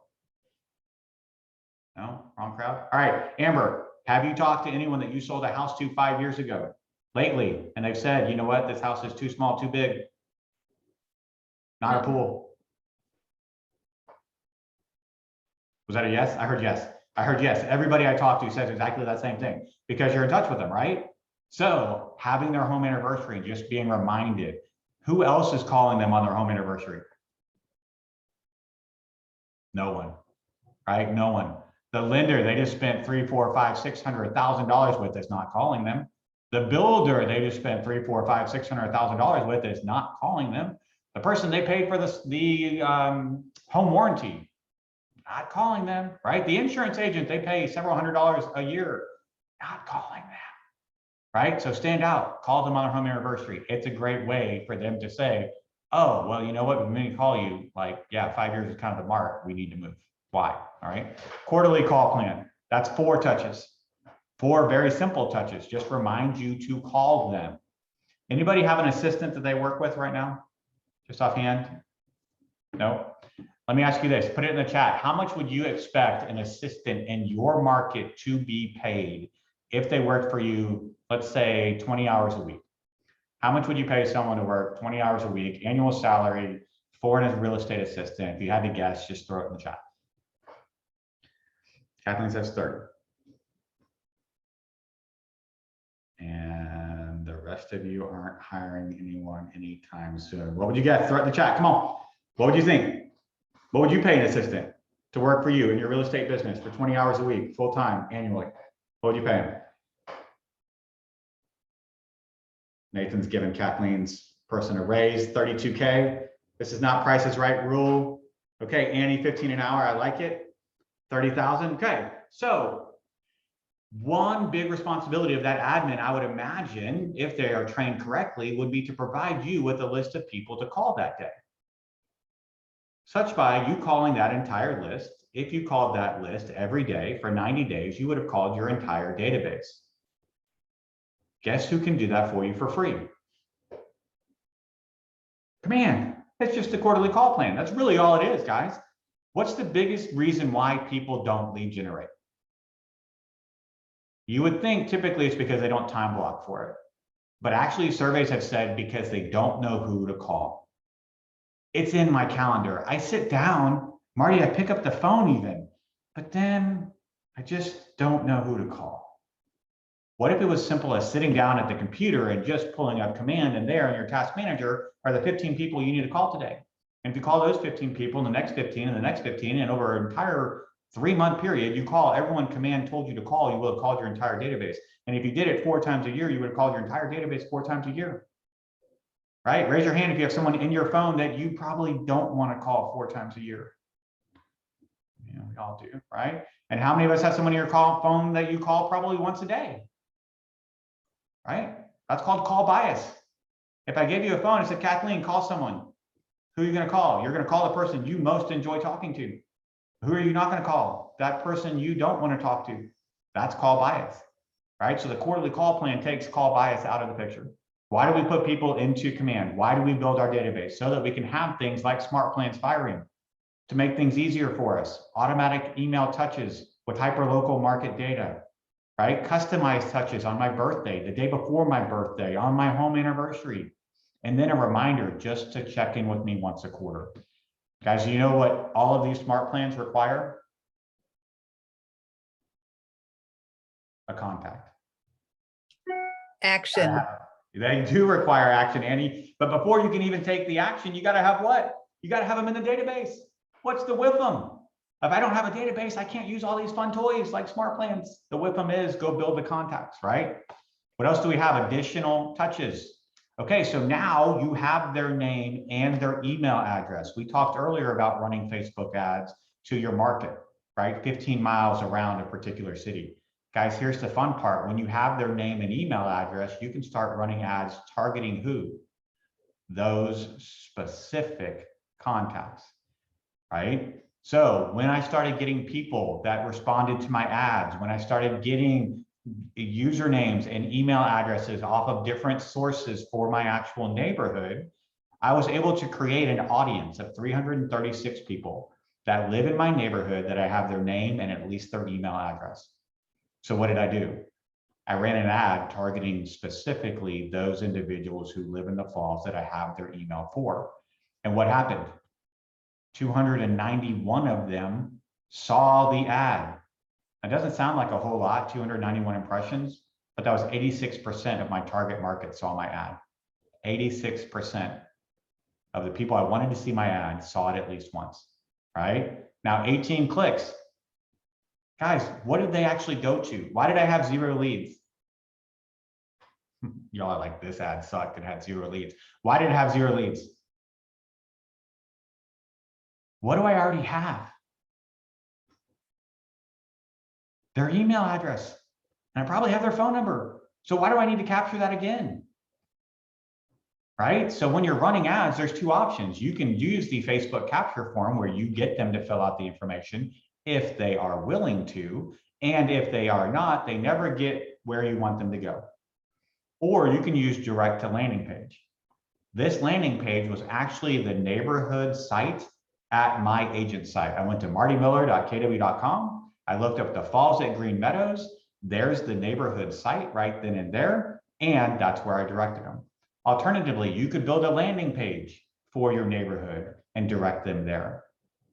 Speaker 2: No, wrong crowd. All right, Amber, have you talked to anyone that you sold a house to 5 years ago lately? And they've said, you know what, this house is too small, too big. Not a pool. Was that a yes? I heard yes. I heard yes. Everybody I talked to says exactly that same thing because you're in touch with them, right? So having their home anniversary, just being reminded, who else is calling them on their home anniversary? No one, right? No one. The lender they just spent $300,000, $400,000, $500,000, $600,000 with is not calling them. The builder they just spent $300,000, $400,000, $600,000 with is not calling them. The person they paid for the home warranty, not calling them, right? The insurance agent they pay several $100s a year, not calling them, right? So stand out, call them on their home anniversary. It's a great way for them to say, oh, well, you know what, we're going to call you, like, yeah, 5 years is kind of the mark, we need to move. Why? All right. Quarterly call plan, that's 4 touches. 4 very simple touches, just remind you to call them. Anybody have an assistant that they work with right now? Just offhand? No. Let me ask you this, put it in the chat. How much would you expect an assistant in your market to be paid if they worked for you, let's say 20 hours a week? How much would you pay someone to work 20 hours a week, annual salary, for a real estate assistant? If you had to guess, just throw it in the chat. Kathleen says 30. And the rest of you aren't hiring anyone anytime soon. What would you guess? Throw it in the chat. Come on. What would you think? What would you pay an assistant to work for you in your real estate business for 20 hours a week, full time, annually? What would you pay him? Nathan's giving Kathleen's person a raise, 32K. This is not Price is Right rule. Okay, Annie, 15 an hour. I like it. 30,000. Okay, so One big responsibility of that admin, I would imagine, if they are trained correctly, would be to provide you with a list of people to call that day. Such by you calling that entire list, if you called that list every day for 90 days, you would have called your entire database. Guess who can do that for you for free? Command. It's just a quarterly call plan. That's really all it is, guys. What's the biggest reason why people don't lead generate? You would think typically it's because they don't time block for it. But actually surveys have said because they don't know who to call. It's in my calendar. I sit down, Marty, I pick up the phone even, but then I just don't know who to call. What if it was simple as sitting down at the computer and just pulling up command, and there in your task manager are the 15 people you need to call today. And if you call those 15 people, and the next 15 and the next 15, and over an entire 3-month period, you call everyone command told you to call, you will have called your entire database. And if you did it 4 times a year, you would have called your entire database 4 times a year. Right? Raise your hand if you have someone in your phone that you probably don't want to call 4 times a year. You know, we all do, right? And how many of us have someone in your phone that you call probably once a day? Right? That's called call bias. If I gave you a phone and said, Kathleen, call someone, who are you going to call? You're going to call the person you most enjoy talking to. Who are you not going to call? That person you don't want to talk to. That's call bias, right? So the quarterly call plan takes call bias out of the picture. Why do we put people into command? Why do we build our database? So that we can have things like smart plans firing to make things easier for us. Automatic email touches with hyperlocal market data, right? Customized touches on my birthday, the day before my birthday, on my home anniversary. And then a reminder just to check in with me once a quarter. Guys, you know what all of these smart plans require? A contact.
Speaker 3: Action.
Speaker 2: They do require action, Annie. But before you can even take the action, you got to have what? You got to have them in the database. What's the WIFM? If I don't have a database, I can't use all these fun toys like smart plans. The WIFM is go build the contacts, right? What else do we have? Additional touches. Okay, so now you have their name and their email address. We talked earlier about running Facebook ads to your market, right? 15 miles around a particular city. Guys, here's the fun part. When you have their name and email address, you can start running ads targeting who? Those specific contacts, right? So when I started getting people that responded to my ads, when I started getting usernames and email addresses off of different sources for my actual neighborhood, I was able to create an audience of 336 people that live in my neighborhood that I have their name and at least their email address. So what did I do? I ran an ad targeting specifically those individuals who live in the Falls that I have their email for. And what happened? 291 of them saw the ad. It doesn't sound like a whole lot, 291 impressions, but that was 86% of my target market saw my ad. 86% of the people I wanted to see my ad saw it at least once, right? Now 18 clicks. Guys, what did they actually go to? Why did I have 0 leads? Y'all are like, this ad sucked, it had 0 leads. Why did it have 0 leads? What do I already have? Their email address, and I probably have their phone number. So why do I need to capture that again? Right? So when you're running ads, there's 2 options. You can use the Facebook capture form where you get them to fill out the information if they are willing to, and if they are not, they never get where you want them to go. Or you can use direct to landing page. This landing page was actually the neighborhood site at my agent site. I went to martymiller.kw.com. I looked up the Falls at Green Meadows. There's the neighborhood site right then and there. And that's where I directed them. Alternatively, you could build a landing page for your neighborhood and direct them there.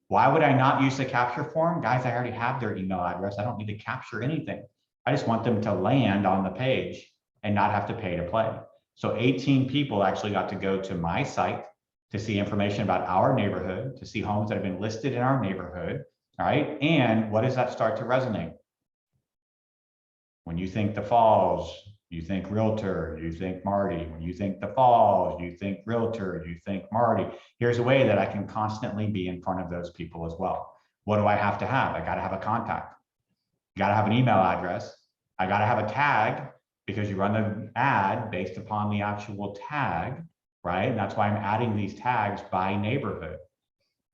Speaker 2: Why would I not use the capture form? Guys, I already have their email address. I don't need to capture anything. I just want them to land on the page and not have to pay to play. So 18 people actually got to go to my site to see information about our neighborhood, to see homes that have been listed in our neighborhood, all right? And what does that start to resonate? When you think the Falls, you think realtor, you think Marty. When you think the Falls, you think realtor, you think Marty. Here's a way that I can constantly be in front of those people as well. What do I have to have? I got to have a contact. You got to have an email address. I got to have a tag because you run the ad based upon the actual tag, right? And that's why I'm adding these tags by neighborhood.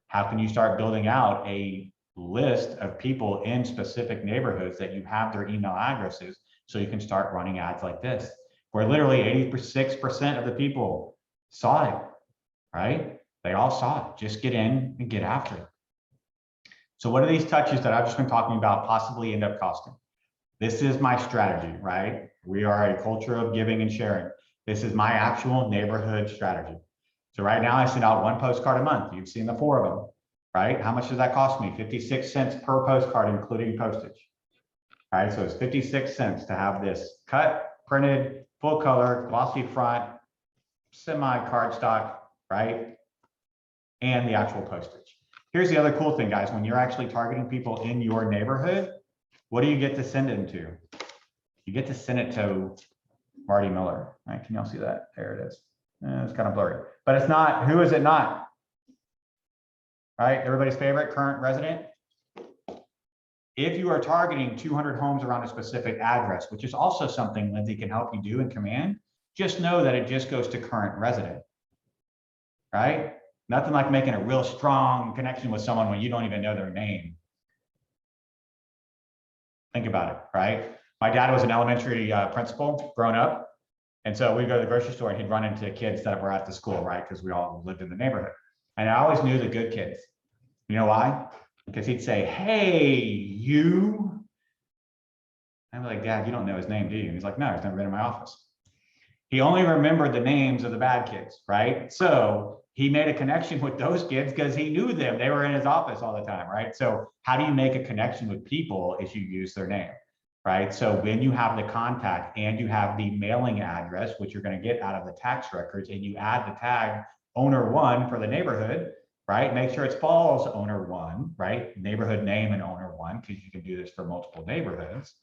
Speaker 2: How can you start building out a list of people in specific neighborhoods that you have their email addresses so you can start running ads like this, where literally 86% of the people saw it, right? They all saw it. Just get in and get after it. So what are these touches that I've just been talking about possibly end up costing? This is my strategy, right? We are a culture of giving and sharing. This is my actual neighborhood strategy. So right now I send out 1 postcard a month. You've seen the 4 of them, right? How much does that cost me? 56 cents per postcard, including postage. All right, so it's 56 cents to have this cut, printed, full color, glossy front, semi cardstock, right? And the actual postage. Here's the other cool thing, guys. When you're actually targeting people in your neighborhood, what do you get to send it to? You get to send it to Marty Miller, right? Can y'all see that? There it is. It's kind of blurry, but it's not. Who is it not? Right? Everybody's favorite current resident. If you are targeting 200 homes around a specific address, which is also something Lindsay can help you do in Command, just know that it just goes to current resident, right? Nothing like making a real strong connection with someone when you don't even know their name. Think about it, right? My dad was an elementary principal growing up. And so we'd go to the grocery store and he'd run into kids that were at the school, right? Because we all lived in the neighborhood. And I always knew the good kids. You know why? Because he'd say, hey, you. I'm like, Dad, you don't know his name, do you? And he's like, no, he's never been in my office. He only remembered the names of the bad kids, right? So he made a connection with those kids because he knew them. They were in his office all the time, right? So how do you make a connection with people if you use their name, right? So when you have the contact and you have the mailing address, which you're going to get out of the tax records, and you add the tag owner 1 for the neighborhood, right? Make sure it's falls owner 1, right? Neighborhood name and owner 1, because you can do this for multiple neighborhoods.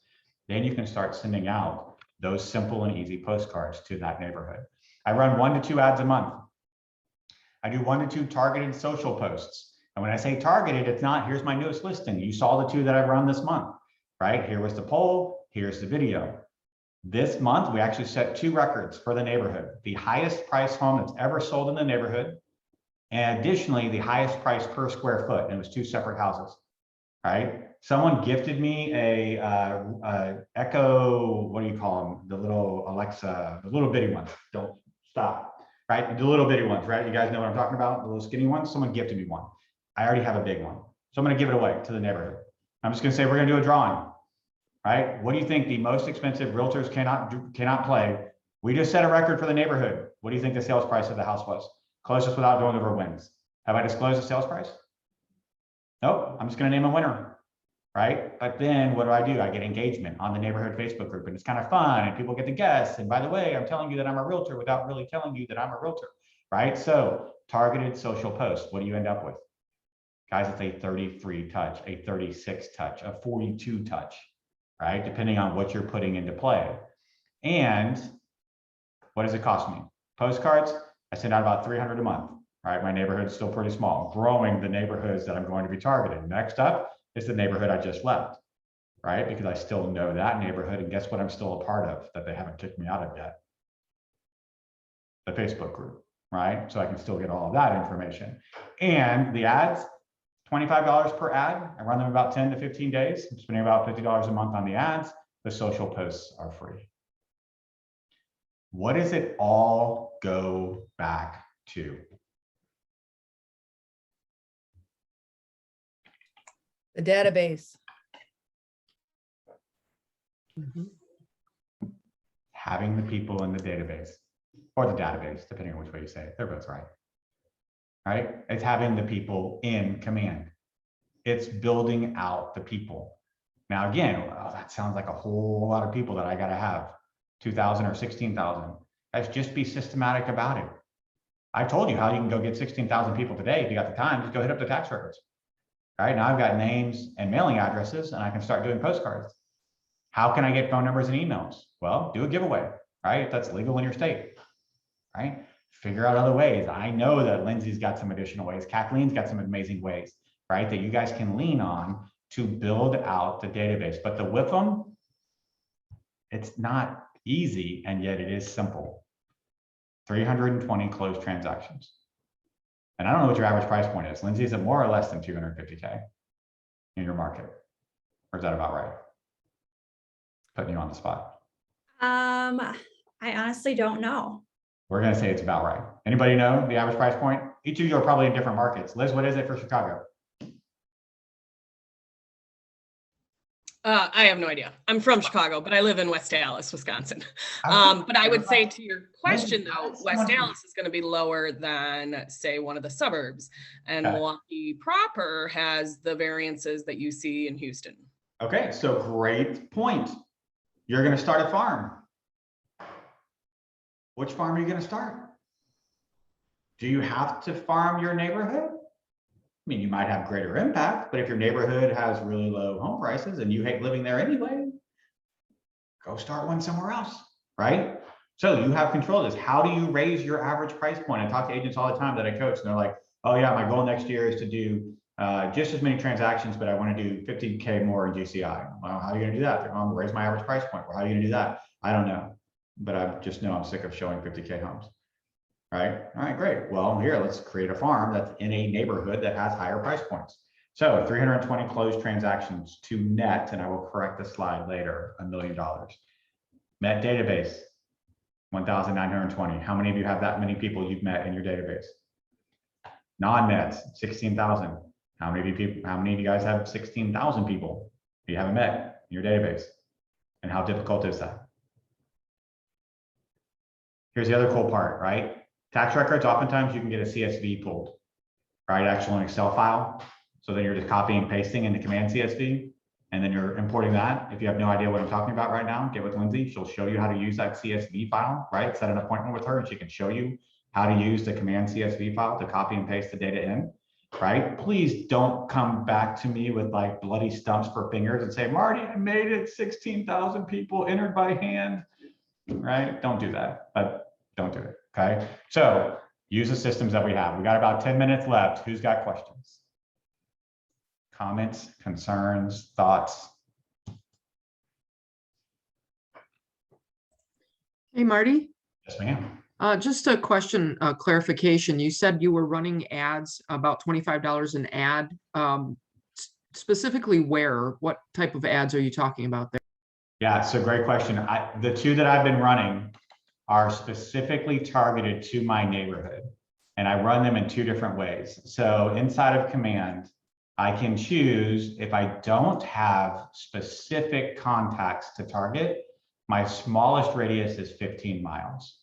Speaker 2: Then you can start sending out those simple and easy postcards to that neighborhood. I run 1 to 2 ads a month. I do 1 to 2 targeted social posts. And when I say targeted, it's not, here's my newest listing. You saw the 2 that I've run this month, right? Here was the poll, here's the video. This month, we actually set 2 records for the neighborhood. The highest price home that's ever sold in the neighborhood, and additionally, the highest price per square foot. And it was 2 separate houses, right? Someone gifted me a Echo, what do you call them? The little Alexa, the little bitty ones. Don't stop, right? The little bitty ones, right? You guys know what I'm talking about? The little skinny ones. Someone gifted me one. I already have a big one. So I'm going to give it away to the neighborhood. I'm just going to say we're going to do a drawing, right? What do you think the most expensive realtors cannot play? We just set a record for the neighborhood. What do you think the sales price of the house was? Closest without going over wins. Have I disclosed the sales price? Nope. I'm just going to name a winner, right? But then what do? I get engagement on the neighborhood Facebook group, and it's kind of fun, and people get to guess. And by the way, I'm telling you that I'm a realtor without really telling you that I'm a realtor, right? So targeted social posts. What do you end up with? Guys, it's a 33 touch, a 36 touch, a 42 touch, right? Depending on what you're putting into play. And what does it cost me? Postcards, I send out about 300 a month, right? My neighborhood's still pretty small, growing the neighborhoods that I'm going to be targeting. Next up is the neighborhood I just left, right? Because I still know that neighborhood, and guess what I'm still a part of that they haven't kicked me out of yet? The Facebook group, right? So I can still get all of that information. And the ads, $25 per ad. I run them about 10 to 15 days. I'm spending about $50 a month on the ads. The social posts are free. What does it all go back to?
Speaker 3: The database.
Speaker 2: Having the people in the database, or the database, depending on which way you say it. They're both right. Right? It's having the people in Command. It's building out the people. Now, again, well, that sounds like a whole lot of people that I got to have, 2,000 or 16,000. Let's just be systematic about it. I told you how you can go get 16,000 people today. If you got the time, just go hit up the tax records. All right, now I've got names and mailing addresses, and I can start doing postcards. How can I get phone numbers and emails? Well, do a giveaway, right? If that's legal in your state, right? Figure out other ways. I know that Lindsay's got some additional ways. Kathleen's got some amazing ways, right? That you guys can lean on to build out the database. But the WIFM, It's not easy, and yet it is simple. 320 closed transactions. And I don't know what your average price point is. Lindsay, is it more or less than 250K in your market? Or is that about right? Putting you on the spot.
Speaker 1: I honestly don't know.
Speaker 2: We're going to say it's about right. Anybody know the average price point? Each of you are probably in different markets. Liz, what is it for Chicago?
Speaker 5: I have no idea. I'm from Chicago, but I live in West Dallas, Wisconsin. But I would say to your question though, West Dallas is going to be lower than say one of the suburbs, and
Speaker 2: Okay.
Speaker 5: Milwaukee proper has the variances that you see in Houston.
Speaker 2: Okay, so great point. You're going to start a farm. Which farm are you going to start? Do you have to farm your neighborhood? I mean, you might have greater impact, but if your neighborhood has really low home prices and you hate living there anyway, go start one somewhere else, right? So you have control of this. How do you raise your average price point? I talk to agents all the time that I coach, and they're like, oh yeah, my goal next year is to do just as many transactions, but I want to do 50K more in GCI. Well, how are you going to do that? They're going to raise my average price point. Well, how are you going to do that? I don't know, but I just know I'm sick of showing 50K homes. Right. All right, great. Well, here, let's create a farm that's in a neighborhood that has higher price points. So 320 closed transactions to net, and I will correct the slide later, $1 million. Met database, 1,920. How many of you have that many people you've met in your database? Non-mets, 16,000. How many of you guys have 16,000 people you haven't met in your database? And how difficult is that? Here's the other cool part, right? Tax records, oftentimes you can get a CSV pulled, right? Actually an Excel file. So then you're just copying and pasting into Command CSV, and then you're importing that. If you have no idea what I'm talking about right now, get with Lindsay. She'll show you how to use that CSV file, right? Set an appointment with her and she can show you how to use the Command CSV file to copy and paste the data in, right? Please don't come back to me with like bloody stumps for fingers and say, Marty, I made it, 16,000 people entered by hand, right? Don't do that, but don't do it. Okay, so use the systems that we have. We got about 10 minutes left. Who's got questions? Comments, concerns, thoughts?
Speaker 4: Hey, Marty.
Speaker 2: Yes, ma'am.
Speaker 4: Just a question, clarification. You said you were running ads, about $25 an ad. Specifically where? What type of ads are you talking about there?
Speaker 2: Yeah, it's a great question. The two that I've been running are specifically targeted to my neighborhood, and I run them in two different ways. So inside of Command, I can choose, if I don't have specific contacts to target, my smallest radius is 15 miles.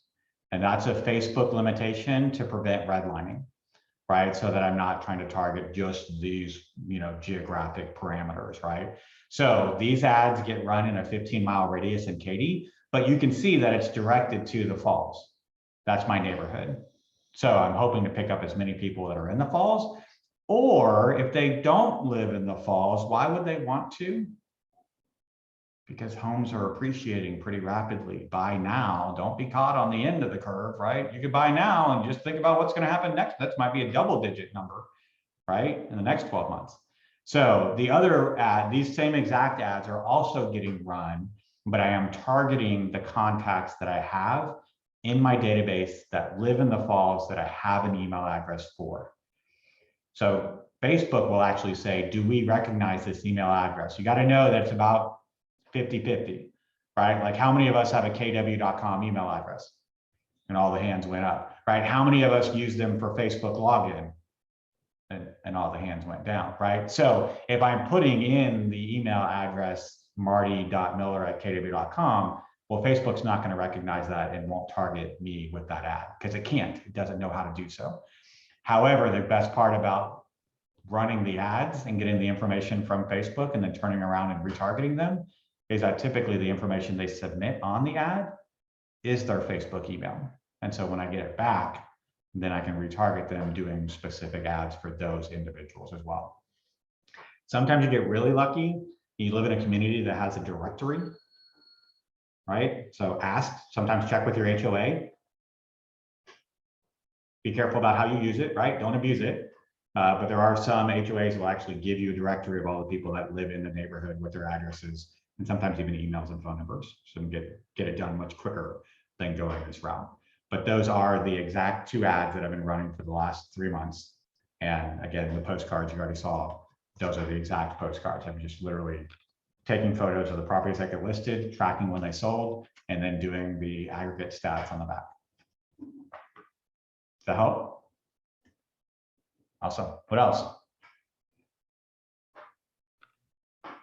Speaker 2: And that's a Facebook limitation to prevent redlining, right? So that I'm not trying to target just these, geographic parameters, right? So these ads get run in a 15-mile radius in Katy, but you can see that it's directed to the Falls. That's my neighborhood. So I'm hoping to pick up as many people that are in the Falls, or if they don't live in the Falls, why would they want to? Because homes are appreciating pretty rapidly. Buy now, don't be caught on the end of the curve, right? You could buy now and just think about what's going to happen next. That might be a double-digit number, right? In the next 12 months. So the other ad, these same exact ads are also getting run, but I am targeting the contacts that I have in my database that live in the Falls that I have an email address for. So Facebook will actually say, do we recognize this email address? You got to know that it's about 50-50, right? Like how many of us have a kw.com email address? And all the hands went up, right? How many of us use them for Facebook login? And all the hands went down, right? So if I'm putting in the email address, marty.miller@kw.com, well, Facebook's not going to recognize that and won't target me with that ad because it can't. It doesn't know how to do so. However, the best part about running the ads and getting the information from Facebook and then turning around and retargeting them is that typically the information they submit on the ad is their Facebook email. And so when I get it back, then I can retarget them doing specific ads for those individuals as well. Sometimes you get really lucky. You live in a community that has a directory, right? So sometimes check with your HOA. Be careful about how you use it, right? Don't abuse it. But there are some HOAs that will actually give you a directory of all the people that live in the neighborhood with their addresses and sometimes even emails and phone numbers, so we can get it done much quicker than going this route. But those are the exact 2 ads that I've been running for the last 3 months. And again, the postcards you already saw, those are the exact postcards. I'm just literally taking photos of the properties that get listed, tracking when they sold, and then doing the aggregate stats on the back. Does that help? Awesome. What else?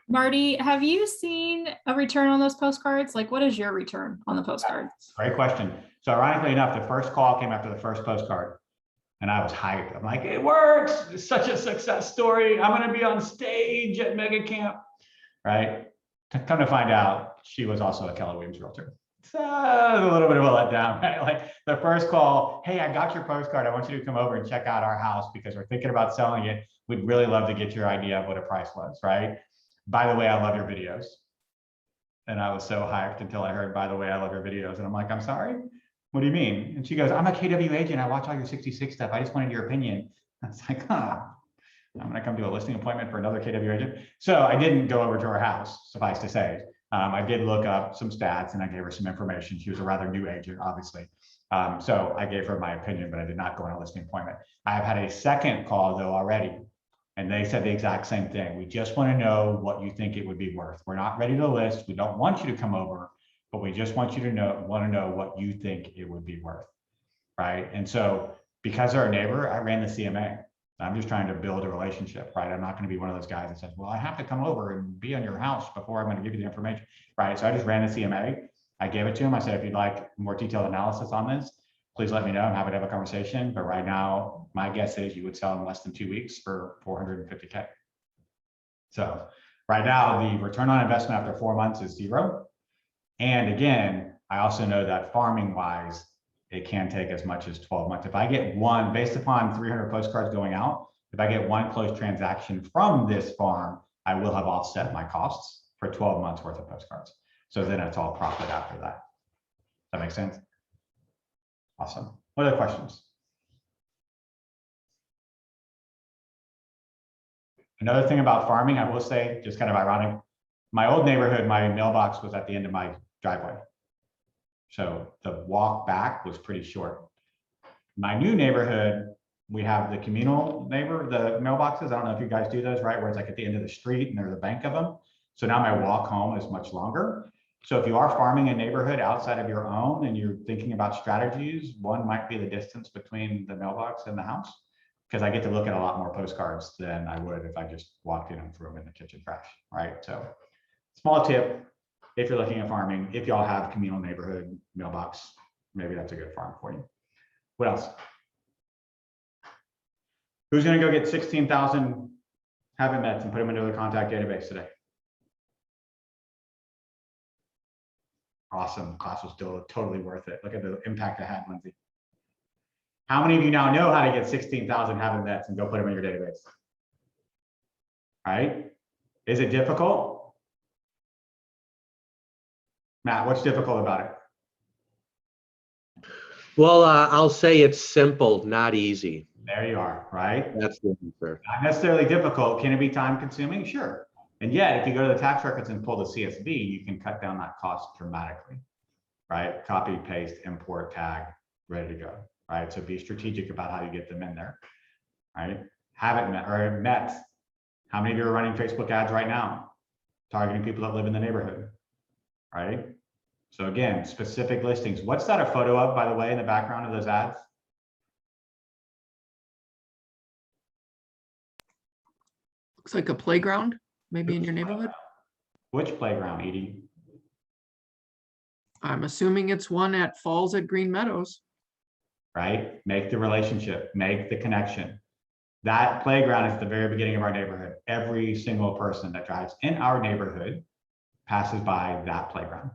Speaker 6: Marty, have you seen a return on those postcards? Like, what is your return on the postcards?
Speaker 2: Great question. So ironically enough, the first call came after the first postcard, and I was hyped. I'm like, it works. It's such a success story. I'm going to be on stage at Mega Camp, right? To come to find out, she was also a Keller Williams realtor. So a little bit of a letdown, right? Like the first call, hey, I got your postcard. I want you to come over and check out our house because we're thinking about selling it. We'd really love to get your idea of what a price was, right? By the way, I love your videos. And I was so hyped until I heard, by the way, I love your videos. And I'm like, I'm sorry? What do you mean? And she goes, I'm a KW agent. I watch all your 66 stuff. I just wanted your opinion. I was like, I'm going to come to a listing appointment for another KW agent. So I didn't go over to her house, suffice to say. I did look up some stats and I gave her some information. She was a rather new agent, obviously. So I gave her my opinion, but I did not go on a listing appointment. I have had a second call though already. And they said the exact same thing. We just want to know what you think it would be worth. We're not ready to list. We don't want you to come over, but we just want you to know what you think it would be worth, right? And so because they're a neighbor, I ran the CMA. I'm just trying to build a relationship, right? I'm not going to be one of those guys that says, well, I have to come over and be on your house before I'm going to give you the information, right? So I just ran the CMA. I gave it to him. I said, if you'd like more detailed analysis on this, please let me know. I'm happy to have a conversation. But right now, my guess is you would sell in less than 2 weeks for $450K. So right now, the return on investment after 4 months is 0. And again, I also know that farming wise, it can take as much as 12 months. If I get one, based upon 300 postcards going out, if I get one closed transaction from this farm, I will have offset my costs for 12 months worth of postcards. So then it's all profit after that. Does that make sense? Awesome. What other questions? Another thing about farming, I will say, just kind of ironic, my old neighborhood, my mailbox was at the end of my driveway. So the walk back was pretty short. My new neighborhood, we have the communal the mailboxes. I don't know if you guys do those, right? Where it's like at the end of the street and there's a bank of them. So now my walk home is much longer. So if you are farming a neighborhood outside of your own and you're thinking about strategies, one might be the distance between the mailbox and the house, because I get to look at a lot more postcards than I would if I just walked in and threw them in the kitchen trash, right? So small tip, if you're looking at farming, if y'all have communal neighborhood mailbox, maybe that's a good farm for you. What else? Who's gonna go get 16,000 haven't met and put them into the contact database today? Awesome. Class was still totally worth it. Look at the impact it had, Lindsay. How many of you now know how to get 16,000 haven't met and go put them in your database? All right. Is it difficult? Matt, what's difficult about it?
Speaker 7: Well, I'll say it's simple, not easy.
Speaker 2: There you are, right?
Speaker 7: That's the answer.
Speaker 2: Not necessarily difficult. Can it be time consuming? Sure. And yet, if you go to the tax records and pull the CSV, you can cut down that cost dramatically, right? Copy, paste, import, tag, ready to go, right? So be strategic about how you get them in there, right? Haven't met or met. How many of you are running Facebook ads right now? Targeting people that live in the neighborhood, right? So again, specific listings. What's that a photo of, by the way, in the background of those ads?
Speaker 4: Looks like a playground, maybe in your neighborhood.
Speaker 2: Which playground, Edie?
Speaker 4: I'm assuming it's one at Falls at Green Meadows.
Speaker 2: Right? Make the relationship, make the connection. That playground is the very beginning of our neighborhood. Every single person that drives in our neighborhood passes by that playground.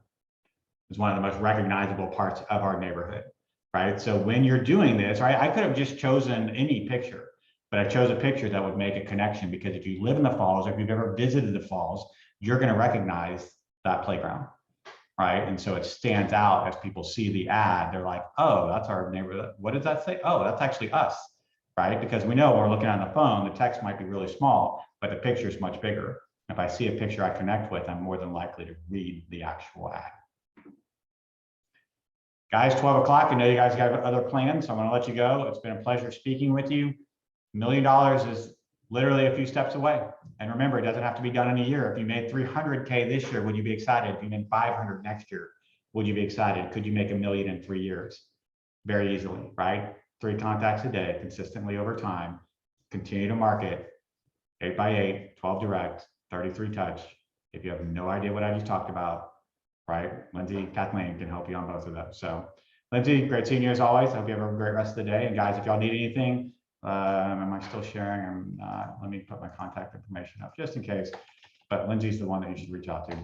Speaker 2: It's one of the most recognizable parts of our neighborhood, right? So when you're doing this, right, I could have just chosen any picture, but I chose a picture that would make a connection, because if you live in the Falls, or if you've ever visited the Falls, you're going to recognize that playground, right? And so it stands out as people see the ad. They're like, oh, that's our neighborhood. What does that say? Oh, that's actually us, right? Because we know when we're looking on the phone, the text might be really small, but the picture is much bigger. If I see a picture I connect with, I'm more than likely to read the actual ad. Guys, 12 o'clock. I know you guys got other plans, so I'm going to let you go. It's been a pleasure speaking with you. $1 million is literally a few steps away. And remember, it doesn't have to be done in a year. If you made 300K this year, would you be excited? If you made 500 next year, would you be excited? Could you make $1 million in 3 years? Very easily, right? 3 contacts a day, consistently over time. Continue to market 8 by 8, 12 direct, 33 touch. If you have no idea what I just talked about, right? Lindsay, Kathleen can help you on both of those. So Lindsay, great seeing you as always. I hope you have a great rest of the day. And guys, if y'all need anything, am I still sharing? I'm not. Let me put my contact information up just in case. But Lindsay's the one that you should reach out to.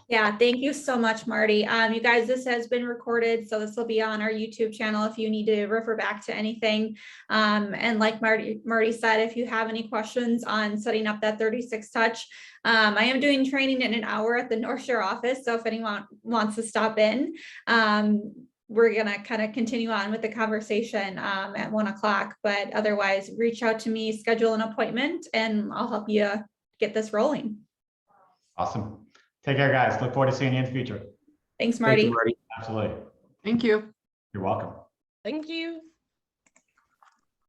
Speaker 1: Yeah, thank you so much, Marty. You guys, this has been recorded, so this will be on our YouTube channel if you need to refer back to anything. And like Marty said, if you have any questions on setting up that 36 touch, I am doing training in an hour at the North Shore office. So if anyone wants to stop in, we're gonna kind of continue on with the conversation at 1 o'clock. But otherwise, reach out to me, schedule an appointment, and I'll help you get this rolling.
Speaker 2: Awesome. Take care, guys. Look forward to seeing you in the future.
Speaker 1: Thanks, Marty.
Speaker 7: Thank you, Marty.
Speaker 2: Absolutely.
Speaker 4: Thank you.
Speaker 2: You're welcome.
Speaker 5: Thank you.